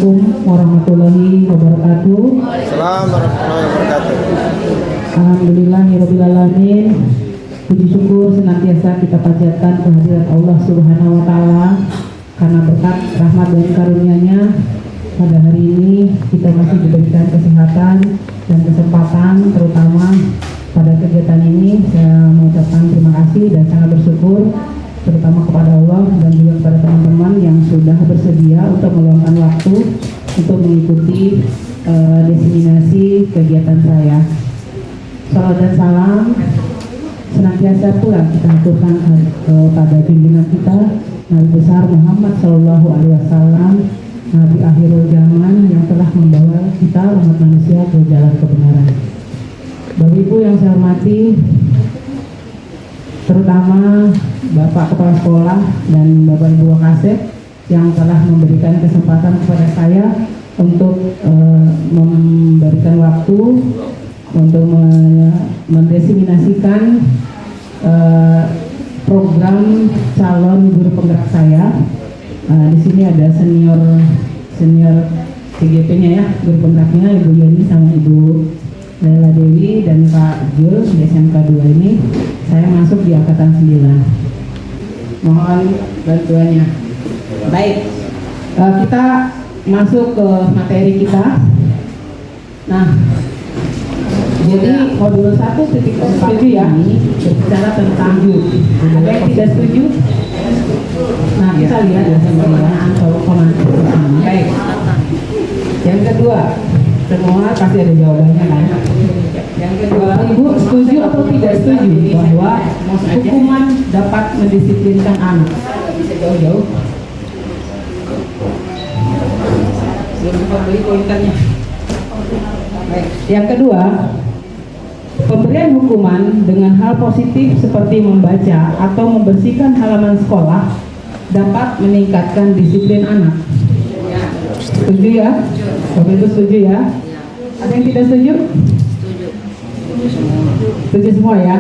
Assalamualaikum warahmatullahi wabarakatuh. Assalamualaikum warahmatullahi wabarakatuh. Alhamdulillahirobbilalamin. Puji syukur senantiasa kita panjatkan kehadirat Allah Subhanahu wa Ta'ala, karena berkat rahmat dan karunia-Nya pada hari ini kita masih diberikan kesehatan dan kesempatan, terutama pada kegiatan ini. Saya mengucapkan terima kasih dan sangat bersyukur, terutama kepada Allah dan juga kepada teman-teman yang sudah bersedia untuk meluangkan waktu untuk mengikuti diseminasi kegiatan saya. Salam dan salam senantiasa pula kita aturkan kepada junjungan kita Nabi besar Muhammad Sallallahu Alaihi Wasallam, Nabi akhirul zaman yang telah membawa kita umat manusia ke jalan kebenaran. Bapak Ibu yang saya hormati, terutama Bapak Kepala Sekolah dan Bapak Ibu Wakasek yang telah memberikan kesempatan kepada saya untuk memberikan waktu untuk mendesimasikan program calon guru penggerak saya. Di sini ada senior CGP-nya ya, guru penggeraknya Ibu Yeni sama Ibu Laila Dewi dan Pak Jul di SMK 2 ini. Saya masuk di angkatan 9. Mohon bantuannya. Baik, kita masuk ke materi kita. Nah, jadi modul 1.4 ya, berbicara tentang ada yang tidak setuju? Nah, kita lihat ya pertanyaan atau komentar. Baik. Yang kedua, semua pasti ada jawabannya kan? Yang kedua, Ibu setuju atau tidak setuju bahwa hukuman dapat mendisiplinkan anak? Bisa jauh-jauh. Belum sempat beli pointernya. Baik. Yang kedua, pemberian hukuman dengan hal positif seperti membaca atau membersihkan halaman sekolah dapat meningkatkan disiplin anak. Setuju ya? Bapak Ibu setuju ya? Ada yang tidak setuju? Setuju semua ya?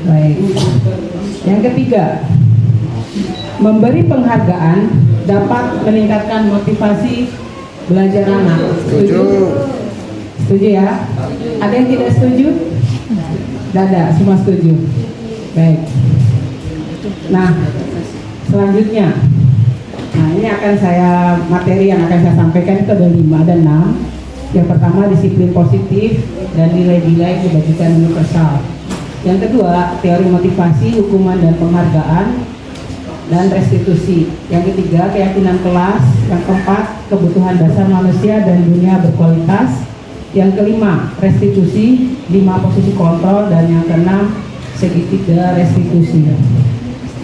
Baik. Yang ketiga, memberi penghargaan dapat meningkatkan motivasi belajar anak. Setuju? Setuju ya? Ada yang tidak setuju? Tidak ada, semua setuju. Baik. Nah, selanjutnya, nah ini akan materi yang akan saya sampaikan itu ada 5 dan 6. Yang pertama disiplin positif dan nilai-nilai kebajikan universal. Yang kedua teori motivasi, hukuman dan penghargaan dan restitusi. Yang ketiga keyakinan kelas. Yang keempat kebutuhan dasar manusia dan dunia berkualitas. Yang kelima restitusi, 5 posisi kontrol, dan yang keenam segitiga restitusi.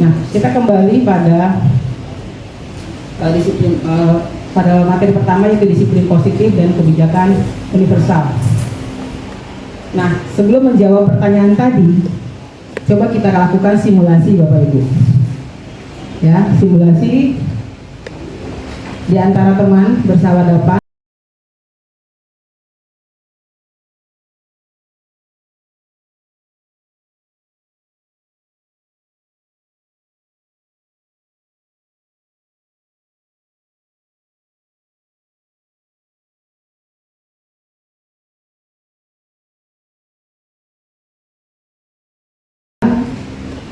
Nah, kita kembali pada disiplin pada materi pertama, yaitu disiplin positif dan kebijakan universal. Nah, sebelum menjawab pertanyaan tadi, coba kita lakukan simulasi Bapak Ibu. Ya, simulasi di antara teman bersawadapan.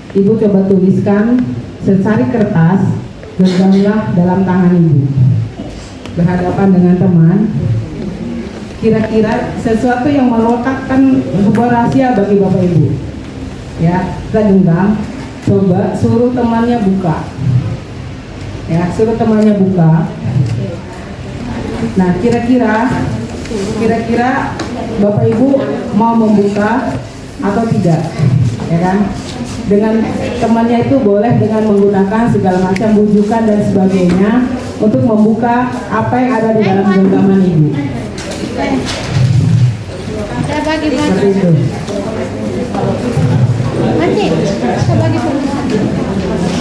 Ibu coba tuliskan secari kertas, genggamlah dalam tangan Ibu, berhadapan dengan teman. Kira-kira sesuatu yang melekatkan sebuah rahasia bagi Bapak Ibu. Ya, kita genggam. Coba suruh temannya buka. Ya, suruh temannya buka. Nah, kira-kira Bapak Ibu mau membuka atau tidak? Ya kan? Dengan temannya itu boleh dengan menggunakan segala macam bujukan dan sebagainya untuk membuka apa yang ada di dalam genggaman Ibu. Seperti itu.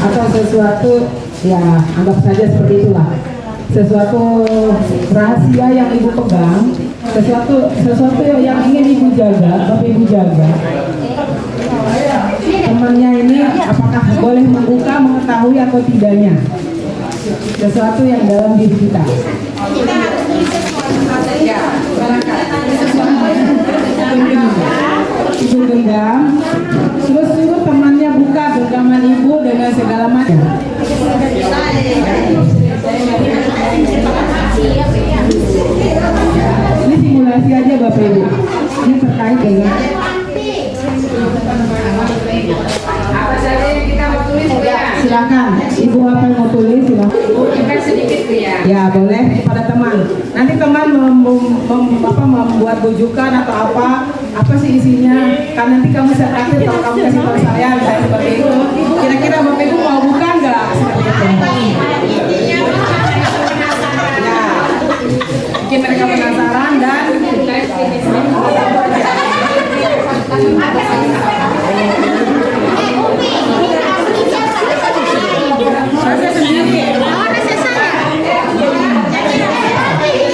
Atau sesuatu, ya anggap saja seperti itulah. Sesuatu rahasia yang Ibu pegang, sesuatu yang ingin Ibu jaga, Bapak Ibu jaga. Temannya ini apakah boleh membuka, mengetahui atau tidaknya? sesuatu yang dalam diri kita. Ya, ibu genggam, terus suruh temannya buka genggaman ibu dengan segala macam. Ini simulasi aja Bapak Ibu. Ini terkait dengan Apa saja yang kita mau tulis Bu ya? silakan. Ibu apa yang mau tulis silakan. Bukan sedikit Bu ya. Ya boleh pada teman. Nanti teman membuat bujukan atau apa sih isinya? Kan nanti kamu saya traktir kalau kamu kasih tahu saya misalnya seperti itu. Kira-kira Bapak Ibu mau buka nggak seperti itu? Ya, mungkin mereka penasaran dan saya sendiri.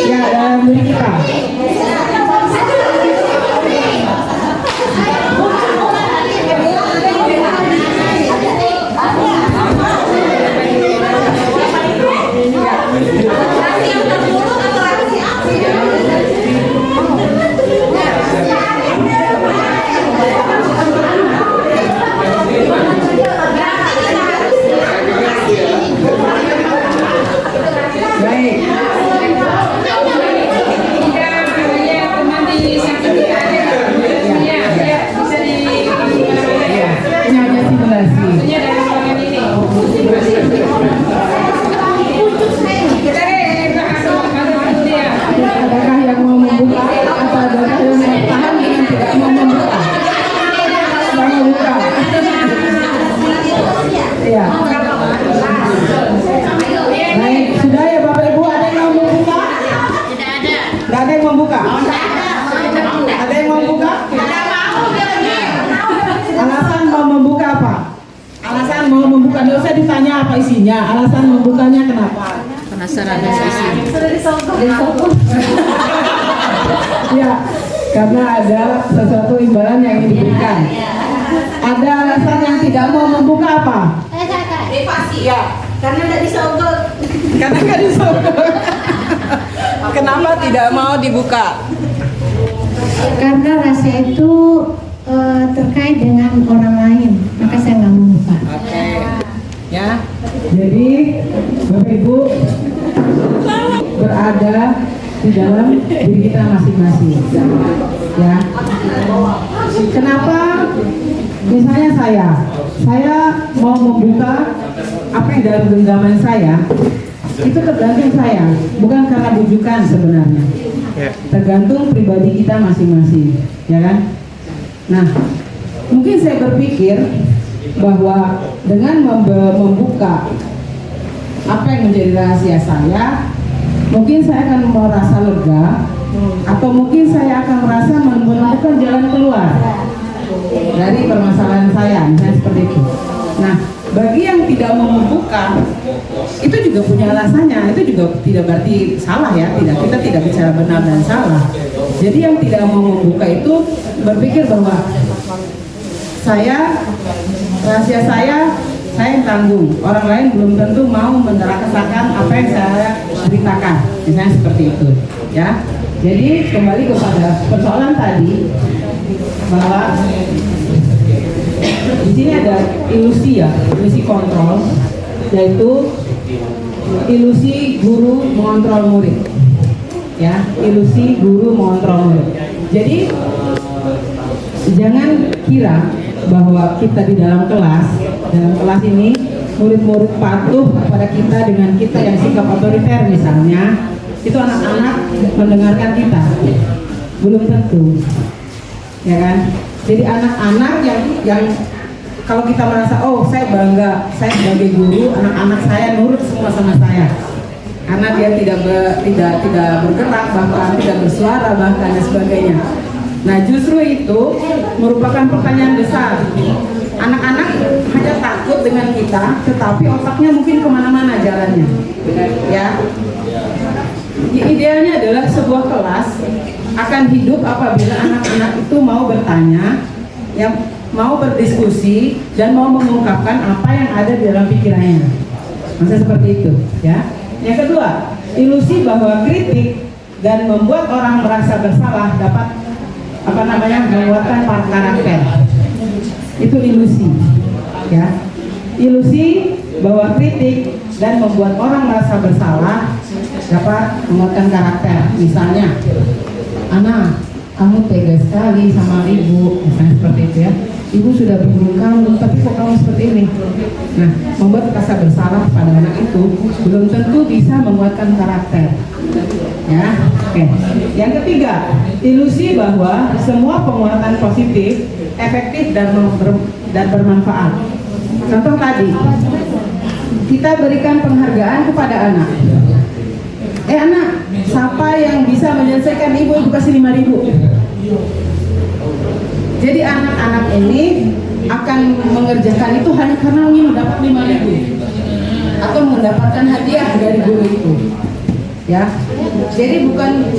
Ya dalam diri kita. Baik. Ini hanya simulasi. Adakah yang mau membuka atau adakah yang bertahan dengan tidak mau membuka? Yang membuka. Iya. Baik, sudah ya Bapak Ibu, ada yang mau membuka? Tidak ada yang membuka? Ada yang mau membuka? Alasan mau membuka apa? Alasan mau membuka, nggak usah ditanya apa isinya. Alasan membukanya kenapa? Penasaran sih. Ya, karena ada sesuatu imbalan yang ingin diberikan. Ada alasan yang tidak mau membuka apa? Privasi. Ya, Karena tidak disogok. karena nggak disogok. Kenapa tidak mau dibuka? Karena rahasia itu terkait dengan orang lain, maka saya nggak membuka. Oke, ya. Jadi Bapak Ibu berada di dalam diri kita masing-masing, ya. Kenapa? Misalnya saya mau membuka apa yang dalam genggaman saya, itu tergantung saya, bukan karena bujukan sebenarnya. Tergantung pribadi kita masing-masing, ya kan? Nah, mungkin saya berpikir bahwa dengan membuka apa yang menjadi rahasia saya, mungkin saya akan merasa lega, atau mungkin saya akan merasa menemukan jalan keluar dari permasalahan saya, misalnya seperti itu. Nah, bagi yang tidak mau membuka, itu juga punya alasannya. Itu juga tidak berarti salah ya. Kita tidak bicara benar dan salah. Jadi yang tidak mau membuka itu berpikir bahwa rahasia saya yang tanggung. Orang lain belum tentu mau merasakan apa yang saya ceritakan. Misalnya seperti itu, ya. Jadi kembali kepada persoalan tadi bahwa di sini ada ilusi ya, ilusi kontrol, yaitu ilusi guru mengontrol murid, ya, ilusi guru mengontrol murid. Jadi jangan kira bahwa kita di dalam kelas ini murid-murid patuh kepada kita dengan kita yang sikap otoriter misalnya, itu anak-anak mendengarkan kita, belum tentu, ya kan? Jadi anak-anak yang kalau kita merasa, oh saya bangga, saya sebagai guru, anak-anak saya nurut semua sama saya, karena dia tidak bergerak, bahkan tidak bersuara, bahkan dan sebagainya. Nah justru itu merupakan pertanyaan besar. Anak-anak hanya takut dengan kita, tetapi otaknya mungkin kemana-mana jalannya, ya. Idealnya adalah sebuah kelas akan hidup apabila anak-anak itu mau bertanya, mau berdiskusi, dan mau mengungkapkan apa yang ada di dalam pikirannya. Masa seperti itu, ya. Yang kedua, ilusi bahwa kritik dan membuat orang merasa bersalah dapat menguatkan karakter. Itu ilusi, ya. Ilusi bahwa kritik dan membuat orang merasa bersalah dapat menguatkan karakter. Misalnya, anak, kamu tega sekali sama ibu, misalnya seperti itu ya. Ibu sudah bunuh kamu, tapi kok kamu seperti ini? Nah, membuat rasa bersalah pada anak itu belum tentu bisa menguatkan karakter. Ya, oke. Yang ketiga, ilusi bahwa semua penguatan positif efektif dan bermanfaat. Contoh tadi, kita berikan penghargaan kepada anak. Anak, siapa yang bisa menyelesaikan ibu kasih 5.000. Jadi anak-anak ini akan mengerjakan itu hanya karena ingin mendapat 5.000 atau mendapatkan hadiah dari guru itu. Ya, jadi bukan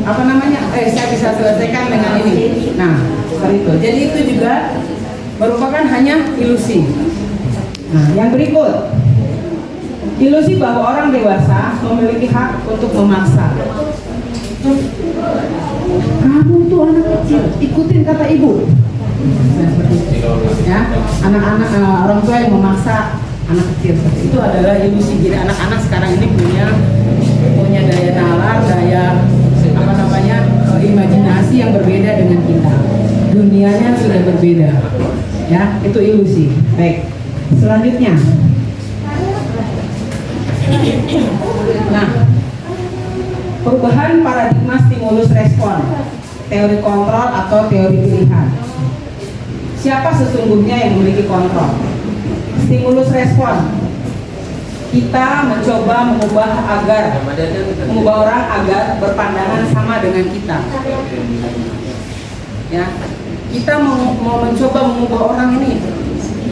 saya bisa selesaikan dengan ini. Nah, seperti itu. Jadi itu juga merupakan hanya ilusi. Nah, yang berikut, ilusi bahwa orang dewasa memiliki hak untuk memaksa. Kamu tuh anak kecil, ikutin kata ibu. Nah, seperti itu. Ya, anak-anak orang tua yang memaksa anak kecil itu adalah ilusi. Jadi anak-anak sekarang ini punya daya nalar, imajinasi yang berbeda dengan kita. Dunianya sudah berbeda. Ya, itu ilusi. Baik. Selanjutnya. Nah, perubahan paradigma stimulus respon, teori kontrol atau teori pilihan. Siapa sesungguhnya yang memiliki kontrol? Stimulus respon. Kita mencoba mengubah orang agar berpandangan sama dengan kita. Ya, kita mau mencoba mengubah orang ini.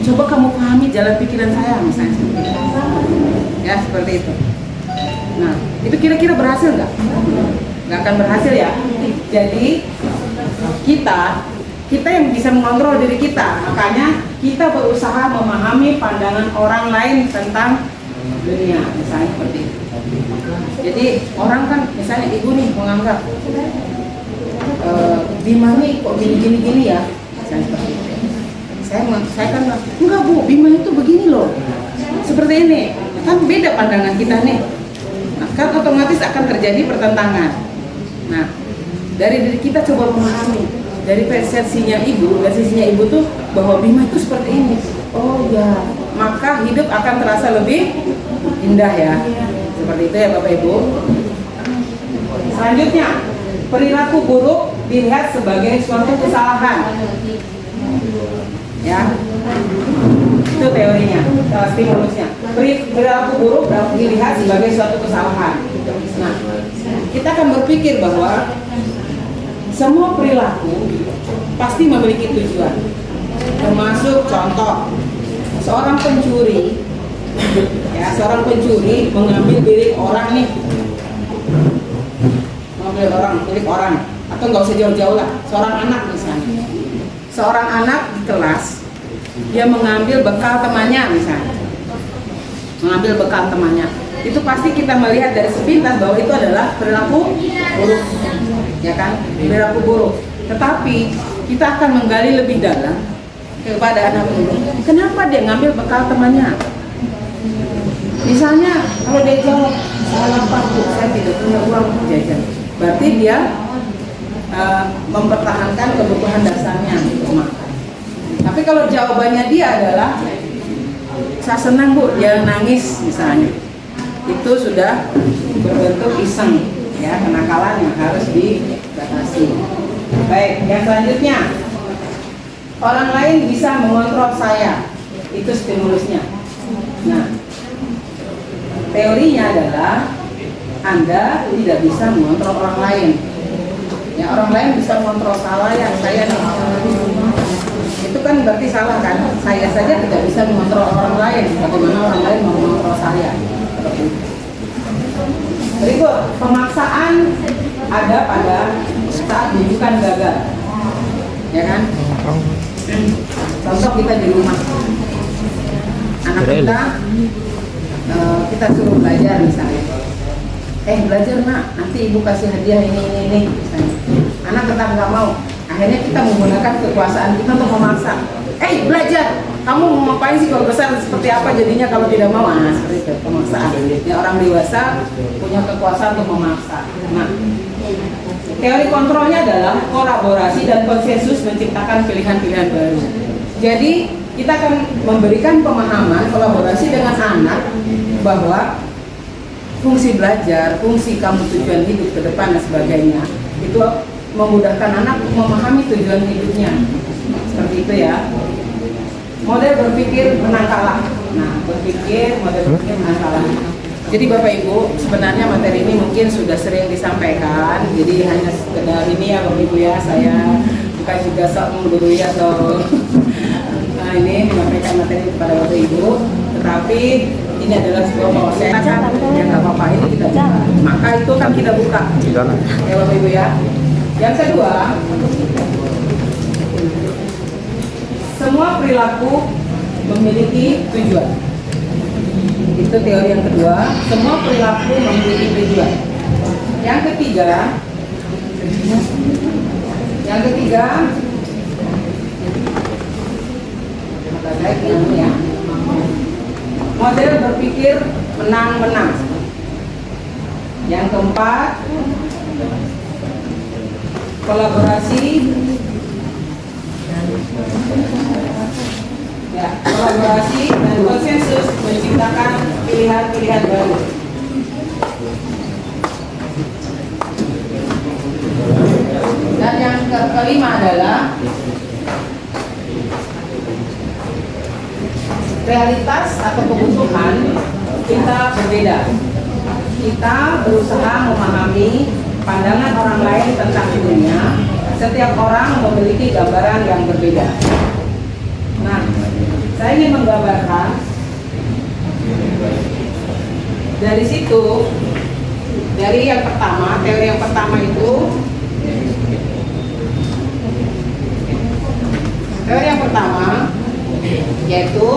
Coba kamu pahami jalan pikiran saya, misalnya. Ya, seperti itu. Nah, itu kira-kira berhasil nggak? Nggak akan berhasil ya. Jadi kita yang bisa mengontrol diri kita. Makanya kita berusaha memahami pandangan orang lain tentang dunia, misalnya seperti itu. Jadi orang kan, misalnya ibu nih menganggap Bima nih kok gini ya, misalnya seperti itu. Saya kan enggak bu, Bima itu begini loh, seperti ini. Kan beda pandangan kita nih. Nah, kan otomatis akan terjadi pertentangan. Nah, dari diri kita coba memahami dari persepsinya ibu tuh bahwa Bima itu seperti ini. Oh ya, maka hidup akan terasa lebih indah ya. Seperti itu ya Bapak Ibu. Selanjutnya, perilaku buruk dilihat sebagai suatu kesalahan. Ya, itu teorinya, stimulusnya. Perilaku buruk dilihat sebagai suatu kesalahan. Nah, kita akan berpikir bahwa semua perilaku pasti memiliki tujuan. Termasuk contoh, seorang pencuri mengambil milik orang nih, milik orang, atau nggak usah jauh-jauh lah, seorang anak misalnya. Seorang anak di kelas, dia mengambil bekal temannya misalnya, itu pasti kita melihat dari sepintas bahwa itu adalah perilaku buruk, ya kan, perilaku buruk. Tetapi kita akan menggali lebih dalam kepada anak ini, kenapa dia ngambil bekal temannya. Misalnya kalau dia jawab, saya lapar bu, saya tidak punya uang untuk jajan, berarti dia mempertahankan kebutuhan dasarnya untuk makan. Tapi kalau jawabannya dia adalah saya senang bu, dia nangis misalnya, itu sudah berbentuk iseng, ya, kenakalan yang harus dibatasi. Baik, yang selanjutnya, orang lain bisa mengontrol saya, itu stimulusnya. Nah, teorinya adalah Anda tidak bisa mengontrol orang lain. Ya, orang lain bisa mengontrol saya nih. Itu kan berarti salah kan? Saya saja tidak bisa mengontrol orang lain. Bagaimana orang lain mau mengontrol saya? Berikut, pemaksaan ada pada saat rujukan gagal. Ya kan? Contoh kita di rumah. Anak kita kita suruh belajar misalnya. Belajar nak, nanti ibu kasih hadiah ini misalnya. Anak tetap nggak mau. Akhirnya kita menggunakan kekuasaan kita untuk memaksa. Belajar, kamu mau ngapain sih kalau besar seperti apa jadinya kalau tidak mau? Seperti itu pemaksaan. Ya, orang dewasa punya kekuasaan untuk memaksa. Nah, teori kontrolnya adalah kolaborasi dan konsensus menciptakan pilihan-pilihan baru. Jadi kita akan memberikan pemahaman kolaborasi dengan anak bahwa fungsi belajar, fungsi kamu tujuan hidup ke depan dan sebagainya itu memudahkan anak memahami tujuan hidupnya. Seperti itu ya. Model berpikir menang kalah. Nah, model berpikir menang kalah. Jadi Bapak Ibu, sebenarnya materi ini mungkin sudah sering disampaikan. Jadi hanya sekedar ini ya Bapak Ibu ya, saya bukan juga sok menggurui atau ini menyampaikan materi kepada Bapak Ibu. Tetapi ini adalah sebuah proses yang nggak apa-apa, ini kita buka. Maka itu kan kita buka. Ya Bapak Ibu ya. Yang kedua, semua perilaku memiliki tujuan. Itu teori yang kedua, semua perilaku memiliki tujuan. Yang ketiga, ya, model berpikir menang-menang. Yang keempat, kolaborasi. Ya, kolaborasi dan konsensus menciptakan pilihan-pilihan baru. Dan yang kelima adalah realitas atau kebutuhan kita berbeda. Kita berusaha memahami pandangan orang lain tentang dunia. Setiap orang memiliki gambaran yang berbeda. Nah, saya ingin menggambarkan dari situ, dari yang pertama, teori yang pertama itu, teori yang pertama yaitu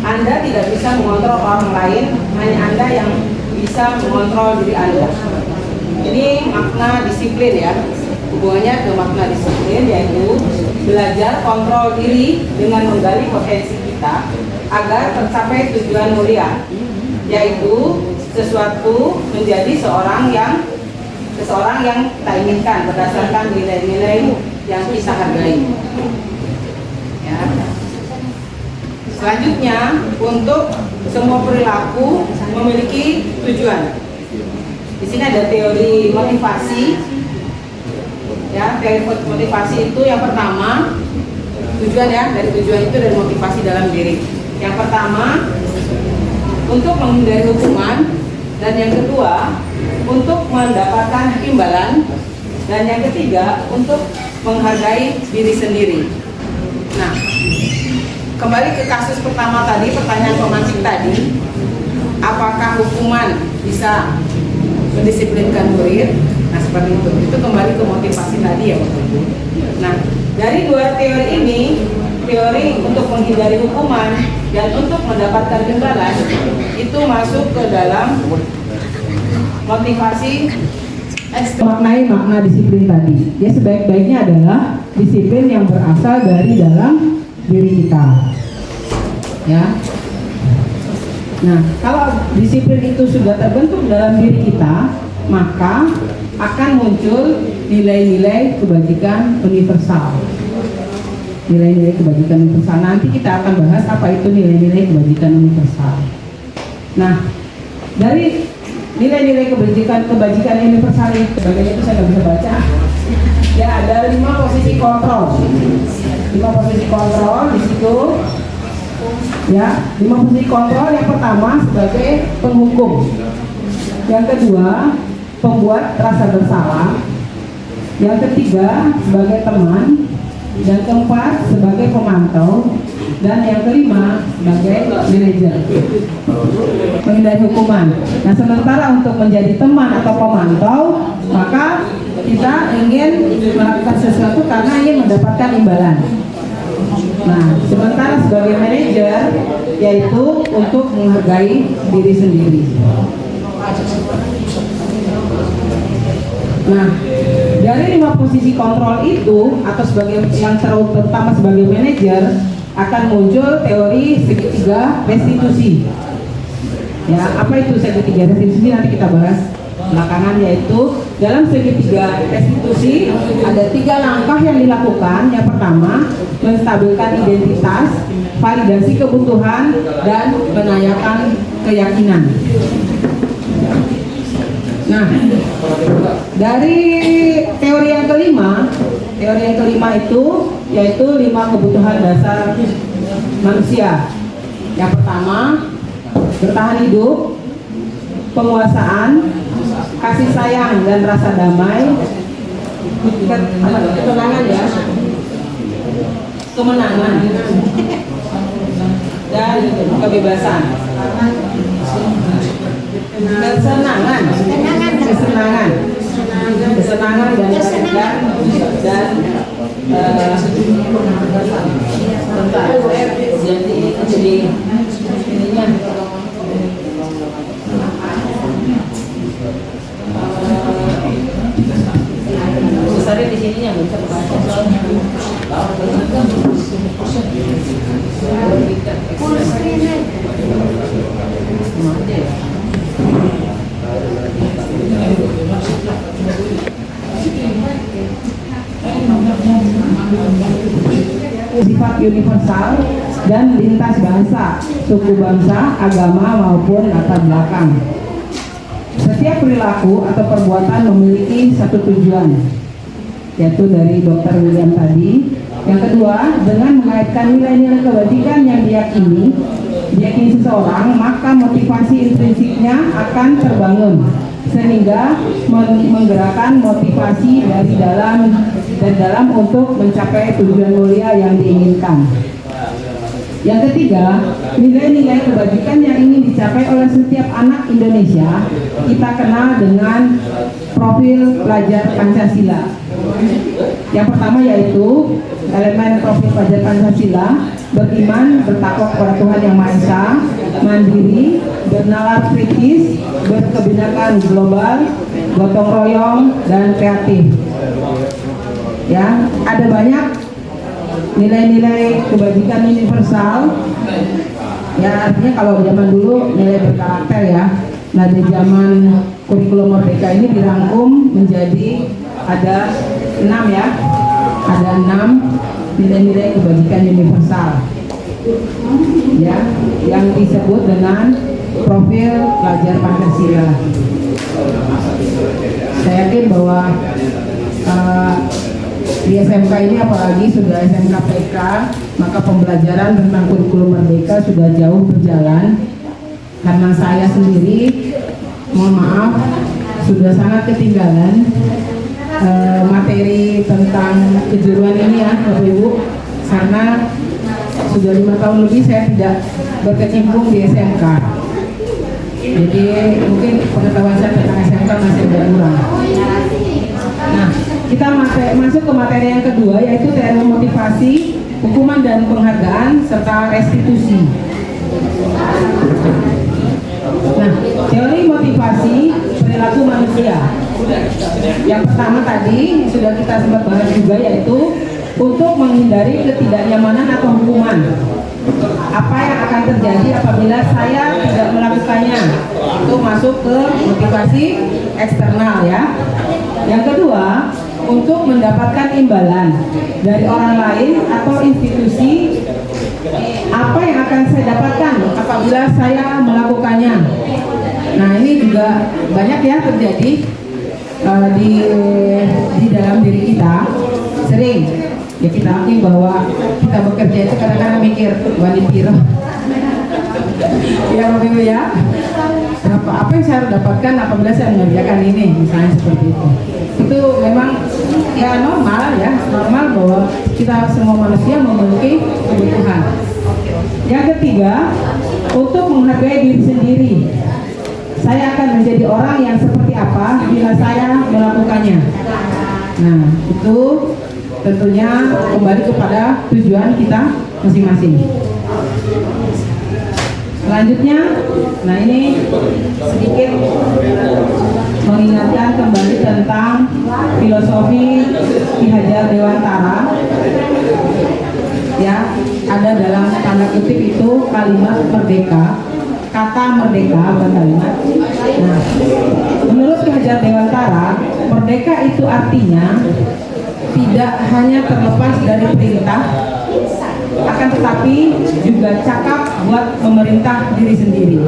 Anda tidak bisa mengontrol orang lain, hanya Anda yang bisa mengontrol diri Anda. Ini makna disiplin ya, hubungannya ke makna disiplin, yaitu belajar kontrol diri dengan menggali potensi kita agar tercapai tujuan mulia, yaitu sesuatu menjadi seseorang yang kita inginkan berdasarkan nilai-nilai yang kita hargai. Ya. Selanjutnya, untuk semua perilaku memiliki tujuan. Di sini ada teori motivasi. Ya, teori motivasi itu yang pertama, tujuan ya, dari tujuan itu dari motivasi dalam diri. Yang pertama, untuk menghindari hukuman, dan yang kedua, untuk mendapatkan imbalan, dan yang ketiga, untuk menghargai diri sendiri. Nah, kembali ke kasus pertama tadi, pertanyaan pemancing tadi, apakah hukuman bisa mendisiplinkan murid? Nah, seperti itu. Itu kembali ke motivasi tadi ya Bapak Ibu. Nah, dari dua teori ini, teori untuk menghindari hukuman dan untuk mendapatkan imbalan, itu masuk ke dalam motivasi Maknai makna disiplin tadi. Ya, sebaik-baiknya adalah disiplin yang berasal dari dalam diri kita. Ya. Nah, kalau disiplin itu sudah terbentuk dalam diri kita, maka akan muncul nilai-nilai kebajikan universal. Nilai-nilai kebajikan universal. Nanti kita akan bahas apa itu nilai-nilai kebajikan universal. Nah, dari nilai-nilai kebajikan universal itu, sebagainya itu saya nggak bisa baca. Ya, ada 5 posisi kontrol. 5 posisi kontrol di situ. Ya, 5 posisi kontrol. Yang pertama sebagai penghukum. Yang kedua, pembuat rasa bersalah. Yang ketiga, sebagai teman. Yang keempat, sebagai pemantau. Dan yang kelima, sebagai manajer. Menghindari hukuman. Nah, sementara untuk menjadi teman atau pemantau, maka kita ingin melakukan sesuatu karena ingin mendapatkan imbalan. Nah, sementara sebagai manajer yaitu untuk menghargai diri sendiri. Nah, dari 5 posisi kontrol itu atau sebagai yang terutama sebagai manajer akan muncul teori segitiga restitusi. Ya, apa itu segitiga restitusi nanti kita bahas belakangan, yaitu dalam segitiga restitusi ada 3 langkah yang dilakukan. Yang pertama, menstabilkan identitas, validasi kebutuhan, dan menanyakan keyakinan. Nah, dari teori yang kelima itu yaitu 5 kebutuhan dasar manusia. Yang pertama, bertahan hidup, penguasaan, kasih sayang dan rasa damai, ketenangan ya, kemenangan, dan kebebasan. Kesenangan dan jadi ininya besarnya di sininya bisa sifat universal dan lintas bahasa, suku bangsa, agama maupun latar belakang. Setiap perilaku atau perbuatan memiliki satu tujuan, yaitu dari Dr. William tadi. Yang kedua, dengan mengaitkan nilai-nilai kebajikan yang diyakini seseorang, maka motivasi intrinsiknya akan terbangun sehingga menggerakkan motivasi dari dalam untuk mencapai tujuan mulia yang diinginkan. Yang ketiga, nilai-nilai kebajikan yang ingin dicapai oleh setiap anak Indonesia kita kenal dengan profil pelajar Pancasila. Yang pertama yaitu elemen profil pelajar Pancasila: beriman, bertakwa kepada Tuhan Yang Maha Esa, mandiri, bernalar kritis, berkebinekaan global, gotong royong, dan kreatif. Ya, ada banyak nilai-nilai kebajikan universal. Ya, artinya kalau zaman dulu nilai berkarakter ya. Nah, di zaman kurikulum Merdeka ini dirangkum menjadi ada 6 ya. Ada 6 nilai-nilai kebajikan universal. Ya, yang disebut dengan profil pelajar Pancasila. Saya yakin bahwa di SMK ini, apalagi sudah SMK PK, maka pembelajaran tentang kurikulum Merdeka sudah jauh berjalan. Karena saya sendiri, mohon maaf, sudah sangat ketinggalan materi tentang kejuruan ini ya Bapak Ibu, karena sudah 5 tahun lebih saya tidak berkecimpung di SMK. Jadi mungkin pengetahuan saya tentang SMK masih agak kurang. Nah, kita masuk ke materi yang kedua, yaitu teori motivasi, hukuman dan penghargaan, serta restitusi. Nah, teori motivasi perilaku manusia. Yang pertama tadi sudah kita sempat bahas juga, yaitu untuk menghindari ketidaknyamanan atau hukuman. Apa yang akan terjadi apabila saya tidak melakukannya? Itu masuk ke motivasi eksternal ya. Yang kedua, untuk mendapatkan imbalan dari orang lain atau institusi. Apa yang akan saya dapatkan apabila saya melakukannya? Nah, ini juga banyak ya terjadi di dalam diri kita. Sering ya kita akui bahwa kita bekerja itu kadang-kadang mikir wanita ya Bapak Ibu ya, apa yang saya dapatkan apabila saya mengerjakan ini, misalnya seperti itu memang ya normal bahwa kita semua manusia memiliki kebutuhan. Yang ketiga, untuk menghargai diri sendiri. Saya akan menjadi orang yang seperti apa bila saya melakukannya. Nah, itu tentunya kembali kepada tujuan kita masing-masing. Selanjutnya, nah ini sedikit mengingatkan kembali tentang filosofi Ki Hajar Dewantara. Ya, ada dalam tanda kutip itu kalimat merdeka, kata merdeka bukan kalimat. Nah, menurut Ki Hajar Dewantara, merdeka itu artinya tidak hanya terlepas dari perintah, akan tetapi juga cakap buat memerintah diri sendiri.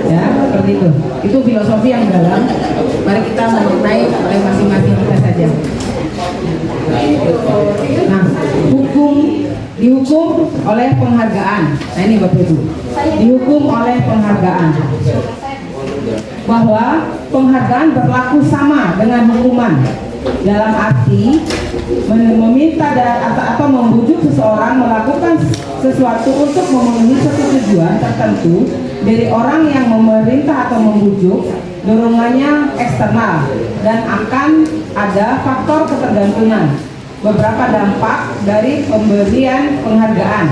Ya, seperti itu. Itu filosofi yang dalam. Mari kita mengenai oleh masing-masing kita saja. Nah, dihukum oleh penghargaan. Nah ini Bapak Ibu, dihukum oleh penghargaan. Bahwa penghargaan berlaku sama dengan hukuman. Dalam arti meminta atau membujuk seseorang melakukan sesuatu untuk memenuhi suatu tujuan tertentu dari orang yang memerintah atau membujuk, dorongannya eksternal dan akan ada faktor ketergantungan. Beberapa dampak dari pemberian penghargaan.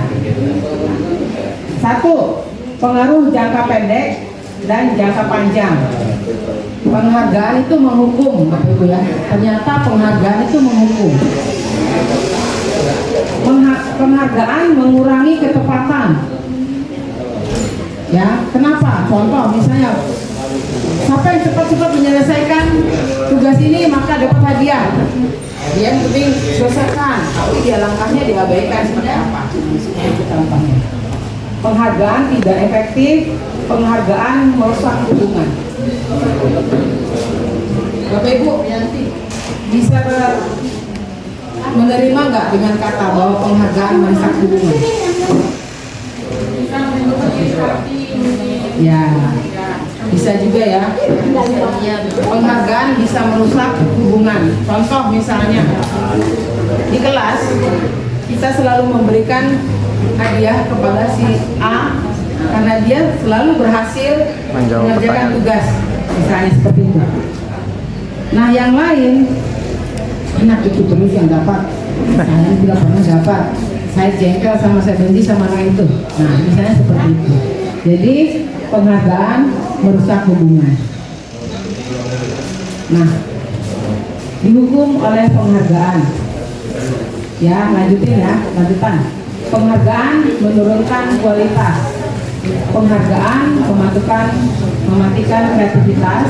1. Pengaruh jangka pendek dan jangka panjang. Penghargaan itu menghukum, Bapak Ibu ya. Ternyata penghargaan itu menghukum. Penghargaan mengurangi ketepatan. Ya, kenapa? Contoh misalnya, siapa yang cepat-cepat menyelesaikan tugas ini maka dapat hadiah. Dia yang penting selesaikan, tapi dia langkahnya diabaikan seperti apa? Penghargaan tidak efektif, penghargaan merusak hubungan. Bapak Ibu bisa menerima nggak dengan kata bahwa penghargaan merusak hubungan? Ya, bisa juga ya. Penghargaan bisa merusak hubungan. Contoh misalnya di kelas kita selalu memberikan hadiah kepada si A karena dia selalu berhasil mengerjakan tugas, misalnya seperti itu. Nah yang lain, enak itu terus yang dapat, saya tidak pernah dapat, saya jengkel sama saya benci sama orang itu. Nah misalnya seperti itu. Jadi penghargaan merusak hubungan. Nah, dihukum oleh penghargaan. Ya, lanjutin ya, lanjutan. Penghargaan menurunkan kualitas. Penghargaan mematikan kreativitas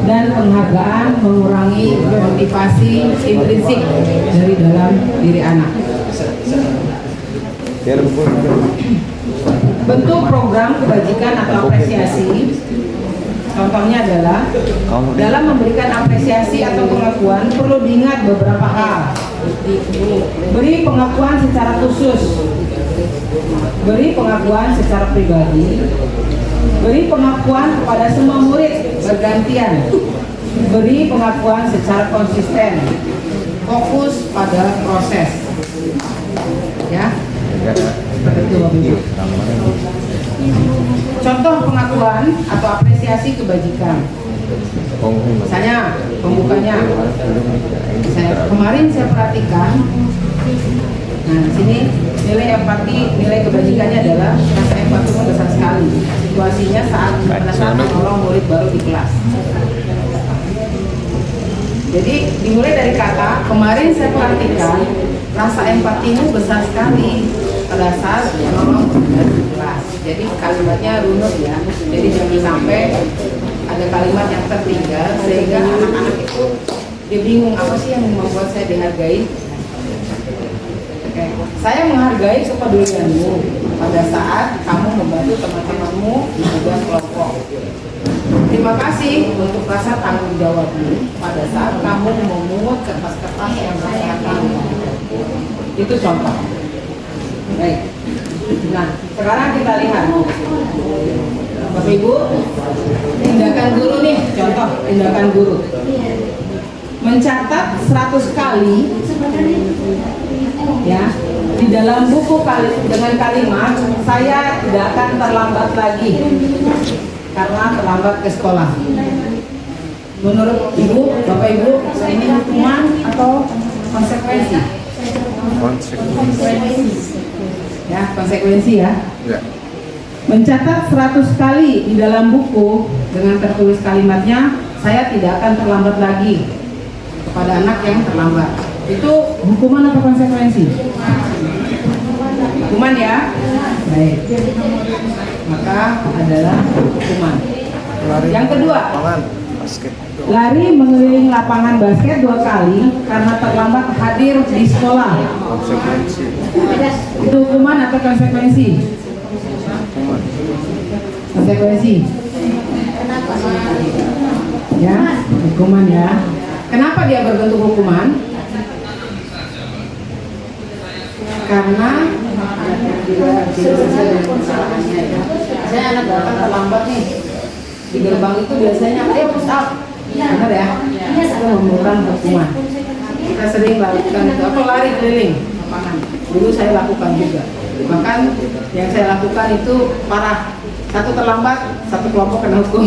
dan penghargaan mengurangi motivasi intrinsik dari dalam diri anak. Bentuk program kebajikan atau apresiasi, contohnya adalah dalam memberikan apresiasi atau pengakuan perlu diingat beberapa hal. Beri pengakuan secara khusus, beri pengakuan secara pribadi, beri pengakuan kepada semua murid bergantian, beri pengakuan secara konsisten, fokus pada proses. Ya, seperti itu. Contoh pengakuan atau apresiasi kebajikan. Misalnya pembukanya, kemarin saya perhatikan. Nah, di sini nilai empati, nilai kebajikannya adalah rasa empati besar sekali. Situasinya pada saat menolong murid baru di kelas. Jadi dimulai dari kata kemarin saya perhatikan rasa empatimu besar sekali pada saat menolong murid di kelas. Jadi kalimatnya runut ya. Jadi jangan sampai ada kalimat yang tertinggal sehingga anak-anak itu dia bingung apa sih yang membuat saya dihargai. Oke. Saya menghargai kepedulianmu pada saat kamu membantu teman-temanmu di tugas kelompok. Terima kasih untuk rasa tanggung jawabmu pada saat kamu memungut kertas-kertas yang saya tahu. Itu contoh. Baik. Nah, sekarang kita lihat. Bapak Ibu, tindakan guru nih, contoh tindakan guru. Mencatat 100 kali ya di dalam buku dengan kalimat saya tidak akan terlambat lagi karena terlambat ke sekolah. Menurut Ibu, Bapak Ibu, ini hukuman atau Konsekuensi. Konsekuensi. Ya, konsekuensi ya. Ya. Mencatat 100 kali di dalam buku dengan tertulis kalimatnya, saya tidak akan terlambat lagi kepada anak yang terlambat. Itu hukuman atau konsekuensi? Hukuman ya. Baik. Maka adalah hukuman. Lari Yang kedua. lapangan basket. Lari mengelilingi lapangan basket 2 kali karena terlambat hadir di sekolah. Konsekuensi. Itu hukuman atau konsekuensi? Hukuman. Konsekuensi. Ya, hukuman ya. Kenapa dia berbentuk hukuman? Karena tidak sesuai dengan kesalahannya ya. Saya anak datang terlambat nih di gerbang itu biasanya ayo push up, benar ya? Itu memerlukan hukuman. Kita sering lakukan itu, atau lari keliling lapangan. Dulu saya lakukan juga. Bahkan yang saya lakukan itu parah. Satu terlambat, satu kelompok kena hukum.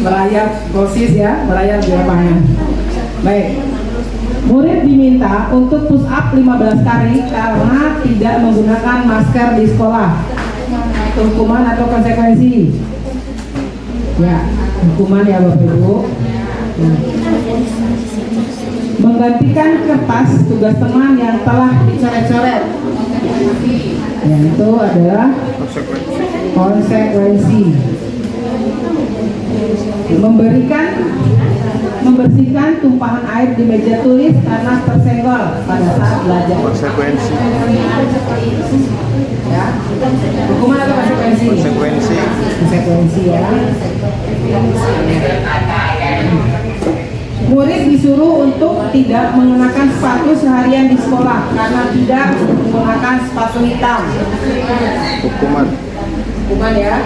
Merayap posisi ya, merayap di lapangan. Baik. Murid diminta untuk push up 15 kali karena tidak menggunakan masker di sekolah. Hukuman atau konsekuensi? Ya, hukuman ya Bapak Ibu. Nah. Menggantikan kertas tugas teman yang telah dicoret-coret. Ya, itu adalah Konsekuensi. konsekuensi. Membersihkan tumpahan air di meja tulis karena tersenggol pada saat belajar. Konsekuensi. Ya, hukuman atau konsekuensi? Konsekuensi. Konsekuensi ya. Murid disuruh untuk tidak mengenakan sepatu seharian di sekolah karena tidak menggunakan sepatu hitam. Hukuman. Hukuman ya.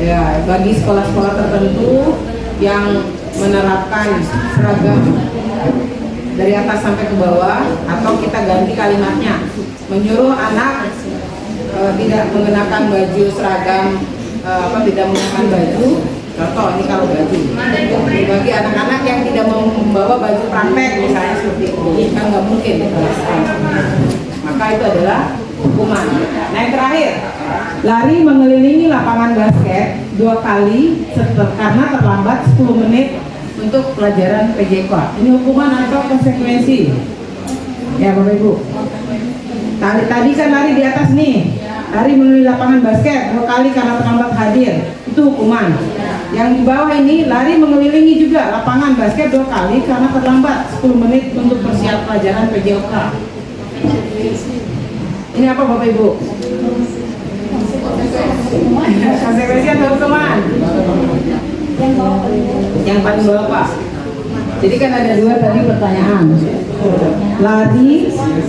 Ya, bagi sekolah-sekolah tertentu yang menerapkan seragam dari atas sampai ke bawah, atau kita ganti kalimatnya, menyuruh anak tidak mengenakan baju seragam, tidak menggunakan baju. Contoh ini kalau baju, bagi anak-anak yang tidak membawa baju praktek misalnya seperti itu, kan nggak mungkin di kelas. Maka itu adalah hukuman. Nah yang terakhir, lari mengelilingi lapangan basket 2 kali karena terlambat 10 menit untuk pelajaran PJK. Ini hukuman atau konsekuensi? Ya Bapak Ibu. Tadi kan lari di atas nih, lari mengelilingi lapangan basket 2 kali karena terlambat hadir. Itu hukuman. Yang di bawah ini lari mengelilingi juga lapangan basket 2 kali karena terlambat 10 menit untuk persiapan pelajaran PJK. Ini apa Bapak Ibu? Konsekuensi atau hukuman? Yang paling bawah Pak. Jadi kan ada 2 tadi pertanyaan. Lari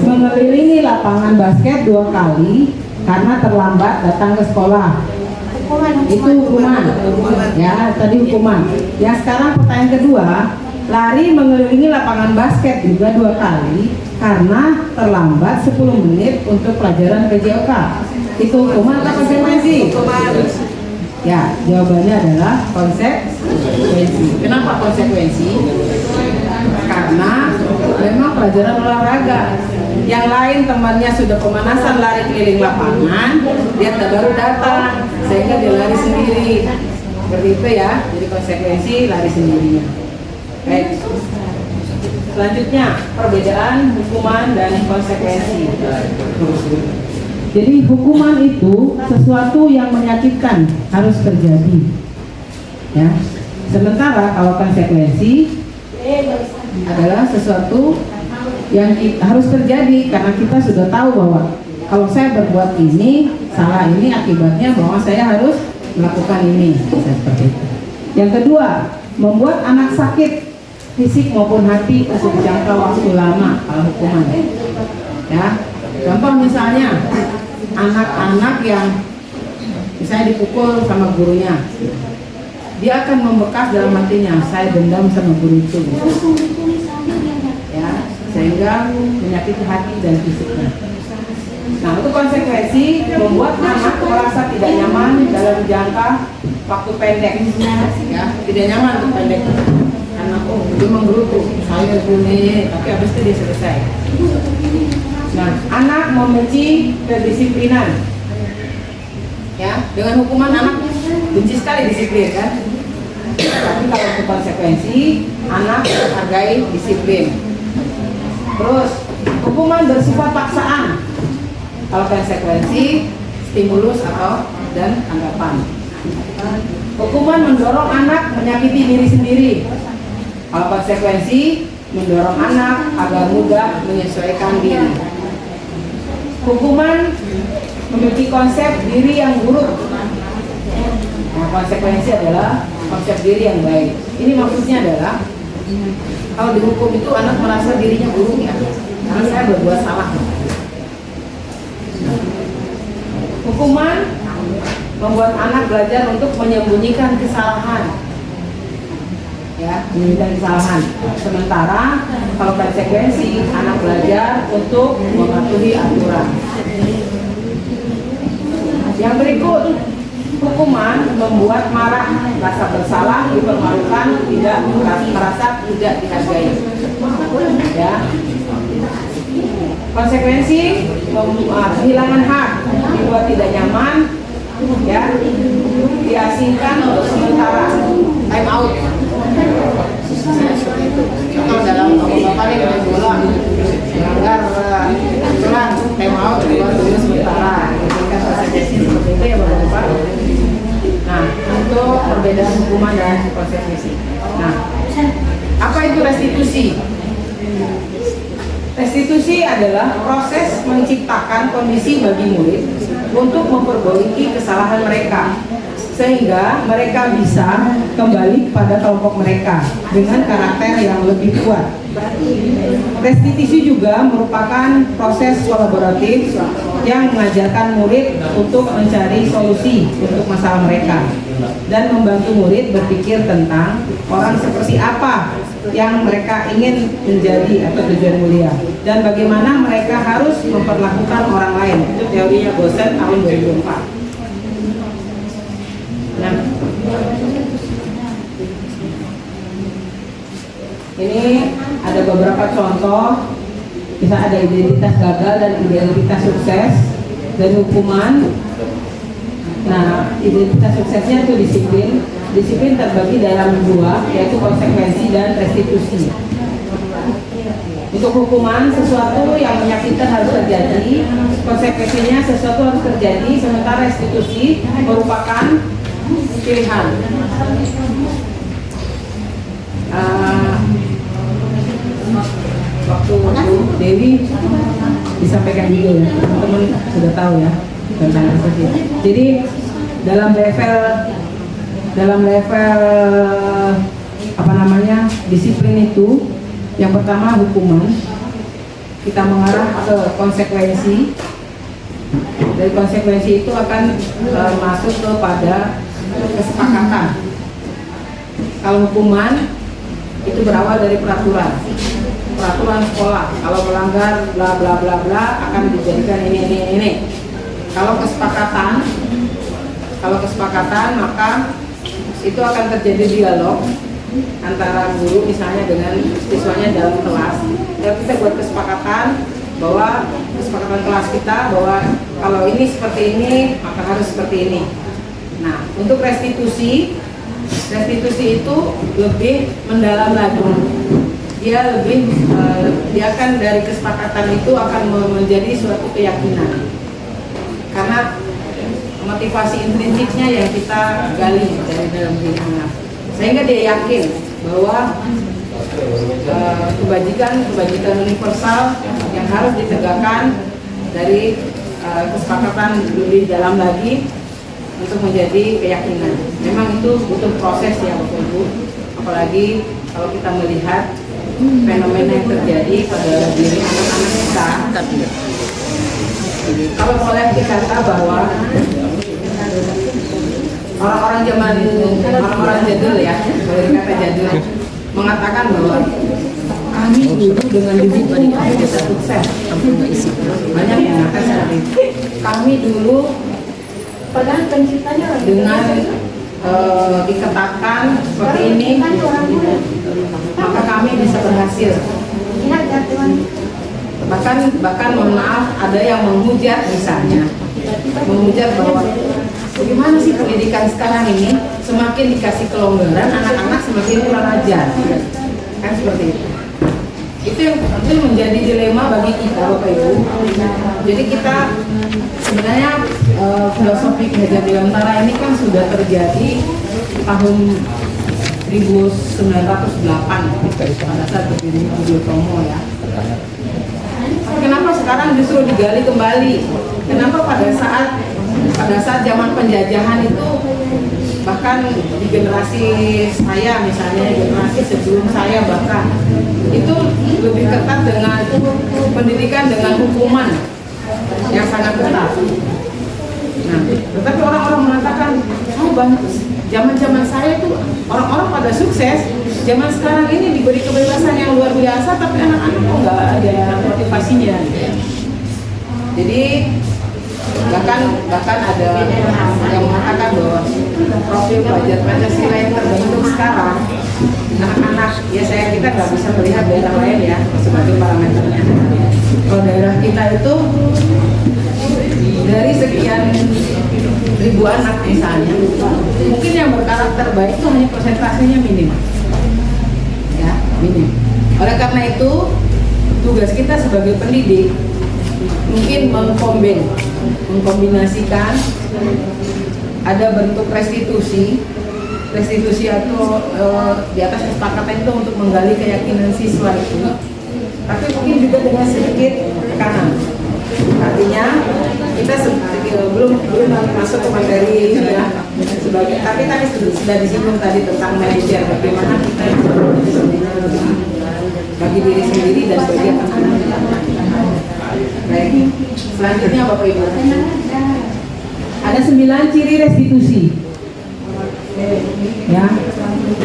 mengelilingi lapangan basket 2 kali karena terlambat datang ke sekolah. Itu hukuman. Ya, tadi hukuman. Yang sekarang pertanyaan kedua, lari mengelilingi lapangan basket juga 2 kali karena terlambat 10 menit untuk pelajaran PJK. Itu hukuman atau konsekuensi? Ya, jawabannya adalah konsekuensi. Kenapa konsekuensi? Karena memang pelajaran olahraga. Yang lain temannya sudah pemanasan lari keliling lapangan, dia baru datang, sehingga dia lari sendiri. Seperti itu ya, jadi konsekuensi lari sendirinya. Baik. Selanjutnya, perbedaan hukuman dan konsekuensi. Jadi hukuman itu sesuatu yang menyakitkan, harus terjadi. Ya. Sementara kalau konsekuensi adalah sesuatu yang harus terjadi karena kita sudah tahu bahwa kalau saya berbuat ini, salah ini akibatnya bahwa saya harus melakukan ini. Seperti itu. Yang kedua, membuat anak sakit fisik maupun hati untuk jangka waktu lama kalau hukuman. Ya, contoh misalnya anak-anak yang misalnya dipukul sama gurunya, dia akan membekas dalam hatinya, saya dendam sama guru itu. Ya, sehingga menyakiti hati dan fisiknya. Nah, untuk konsekuensi membuat anak merasa tidak nyaman dalam jangka waktu pendek, ya, tidak nyaman untuk pendek. anak, oh memang dulu tuh saya punya, tapi habis itu dia selesai. Nah, anak membenci kedisiplinan. Ya, dengan hukuman anak benci sekali disiplin kan. Tapi kalau untuk konsekuensi, anak menghargai disiplin. Terus, hukuman bersifat paksaan. Kalau konsekuensi, stimulus atau dan tanggapan. Hukuman mendorong anak menyakiti diri sendiri. Kalau konsekuensi, mendorong anak agar mudah menyesuaikan diri. Hukuman memiliki konsep diri yang buruk. Nah, konsekuensi adalah konsep diri yang baik. Ini maksudnya adalah kalau dihukum itu anak merasa dirinya buruk ya, karena saya berbuat salah. Hukuman membuat anak belajar untuk menyembunyikan kesalahan. Ya, menyembunyikan kesalahan. Sementara kalau konsekuensi, anak belajar untuk mematuhi aturan. Yang berikut, hukuman membuat marah, rasa bersalah, dipermalukan, tidak merasa tidak dihargai. Ya. Konsekuensi kehilangan hak, dibuat tidak nyaman, ya, diasingkan untuk sementara, time out. Contoh dalam bapak ini main bola, melanggar aturan, time out, dibuat dulu sementara. Kan konsekuensi seperti itu ya bapak. Nah, untuk perbedaan hukuman dan konsekuensi. Nah, apa itu restitusi? Restitusi adalah proses menciptakan kondisi bagi murid untuk memperbaiki kesalahan mereka sehingga mereka bisa kembali pada kelompok mereka dengan karakter yang lebih kuat. Restitusi juga merupakan proses kolaboratif yang mengajarkan murid untuk mencari solusi untuk masalah mereka dan membantu murid berpikir tentang orang seperti apa yang mereka ingin menjadi atau tujuan mulia dan bagaimana mereka harus memperlakukan orang lain. Itu teorinya Bosen tahun 2004. Nah, ini ada beberapa contoh, bisa ada identitas gagal dan identitas sukses dan hukuman. Nah, identitas suksesnya itu disiplin. Disiplin terbagi dalam dua, yaitu konsekuensi dan restitusi. Untuk hukuman, sesuatu yang menyakitkan harus terjadi, konsekuensinya sesuatu harus terjadi, sementara restitusi merupakan pilihan. Waktu Dewi disampaikan juga ya, teman-teman sudah tahu ya tentang restitusi. Jadi dalam level apa namanya disiplin itu, yang pertama hukuman, kita mengarah ke konsekuensi. Dari konsekuensi itu akan masuk kepada kesepakatan. Kalau hukuman itu berawal dari peraturan sekolah. Kalau melanggar bla bla bla bla akan dijadikan ini. Kalau kesepakatan maka itu akan terjadi dialog antara guru misalnya dengan siswanya dalam kelas. Dan kita buat kesepakatan bahwa kesepakatan kelas kita bahwa kalau ini seperti ini maka harus seperti ini. Nah, untuk restitusi itu lebih mendalam lagi. Dia akan dari kesepakatan itu akan menjadi suatu keyakinan. Karena motivasi intrinsiknya yang kita gali dari dalam diri anak, sehingga dia yakin bahwa kebajikan universal yang harus ditegakkan dari kesepakatan lebih dalam lagi untuk menjadi keyakinan. Memang itu butuh proses ya Bapak Ibu, apalagi kalau kita melihat fenomena yang terjadi pada diri anak-anak kita. Kalau boleh dikata bahwa orang-orang jadul ya, boleh dikata jadul, mengatakan bahwa kami dulu dengan diberi kita sukses. Banyak yang mengatakan seperti itu. Kami dulu Padahal penciptanya dengan diketatkan seperti ini, maka kami bisa berhasil. Bahkan mohon maaf, ada yang menghujat misalnya, menghujat bahwa bagaimana sih pendidikan sekarang ini, semakin dikasih kelonggaran anak-anak semakin kurang ajar, kan seperti itu. Itu yang menjadi dilema bagi kita, Bapak Ibu. Jadi kita sebenarnya filosofi Ki Hajar Dewantara ini kan sudah terjadi tahun 1908 pada saat berdiri Budi Utomo ya. Kenapa sekarang justru digali kembali? Kenapa pada saat zaman penjajahan itu, bahkan di generasi saya misalnya, generasi sebelum saya bahkan itu lebih ketat dengan pendidikan dengan hukuman yang sangat ketat. Nah, tetapi orang-orang mengatakan, oh zaman saya itu orang-orang pada sukses, zaman sekarang ini diberi kebebasan yang luar biasa, tapi anak-anak kok nggak ada motivasinya. Jadi bahkan ada yang mengatakan bahwa profil pelajar Pancasila yang terbentuk sekarang, anak-anak ya kita nggak bisa melihat daerah lain ya sebagai parameternya. Kalau daerah kita itu dari sekian ribu anak misalnya, mungkin yang berkarakter baik itu hanya persentasenya minim, ya minim. Oleh karena itu tugas kita sebagai pendidik mungkin mengkombinasikan ada bentuk restitusi atau di atas kesepakatan itu untuk menggali keyakinan siswa itu, tapi mungkin juga dengan sedikit tekanan. Artinya kita belum masuk ke materi ya, tapi tadi sudah disinggung tadi tentang manajer, bagaimana kita itu bagi diri sendiri dan bagi anak-anak. Baik, selanjutnya Bapak Ibu, ada 9 ciri restitusi. Ya,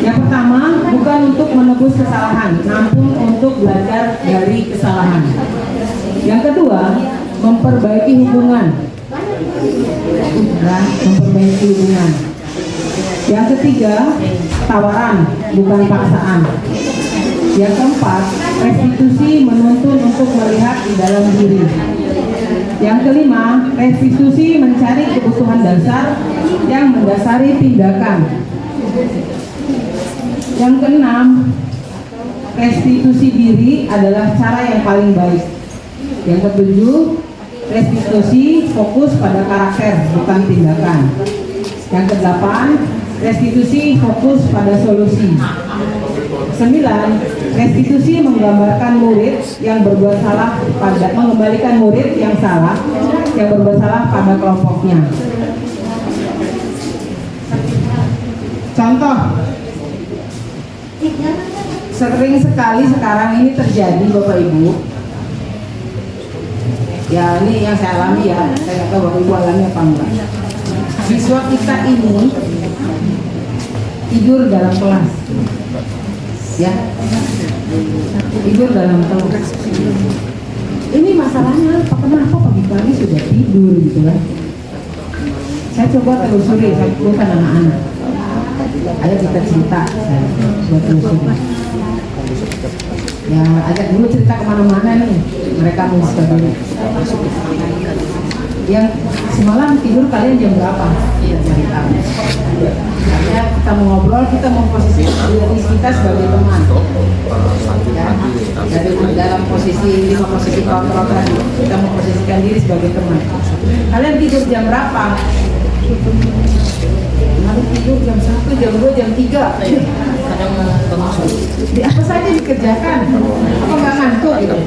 yang pertama bukan untuk menebus kesalahan, namun untuk belajar dari kesalahan. Yang kedua, memperbaiki hubungan. Ya, memperbaiki hubungan. Yang ketiga, tawaran, bukan paksaan. Yang keempat, restitusi menuntun untuk melihat di dalam diri. Yang kelima, restitusi mencari kebutuhan dasar yang mendasari tindakan. Yang keenam, restitusi diri adalah cara yang paling baik. Yang ketujuh, restitusi fokus pada karakter, bukan tindakan. Yang kedelapan, restitusi fokus pada solusi. 9. Restitusi menggambarkan murid yang berbuat salah mengembalikan murid yang berbuat salah pada kelompoknya. Contoh, sering sekali sekarang ini terjadi Bapak Ibu. Ya ini yang saya alami ya, saya nggak tahu Bapak Ibu alami apa enggak. Siswa kita ini tidur dalam kelas. Ya, tidur dalam kelas. Ini masalahnya apa? Kenapa pagi-pagi sudah tidur gitu kan? Saya coba telusuri, saya bukan anak-anak. Ayo kita cerita, saya buat telusuri. Ya, ajak dulu cerita kemana-mana nih. Mereka mau sekali. Yang semalam tidur kalian jam berapa? Iya, cerita. Ya, kita mau ngobrol, kita mau posisi diri kita sebagai teman. Ya, dalam posisi kontrol tadi, kita mau posisikan diri sebagai teman. Kalian tidur jam berapa? Kemarin tidur jam 1, jam 2, jam 3. Di apa saja dikerjakan? Apa nggak ngantuk gitu?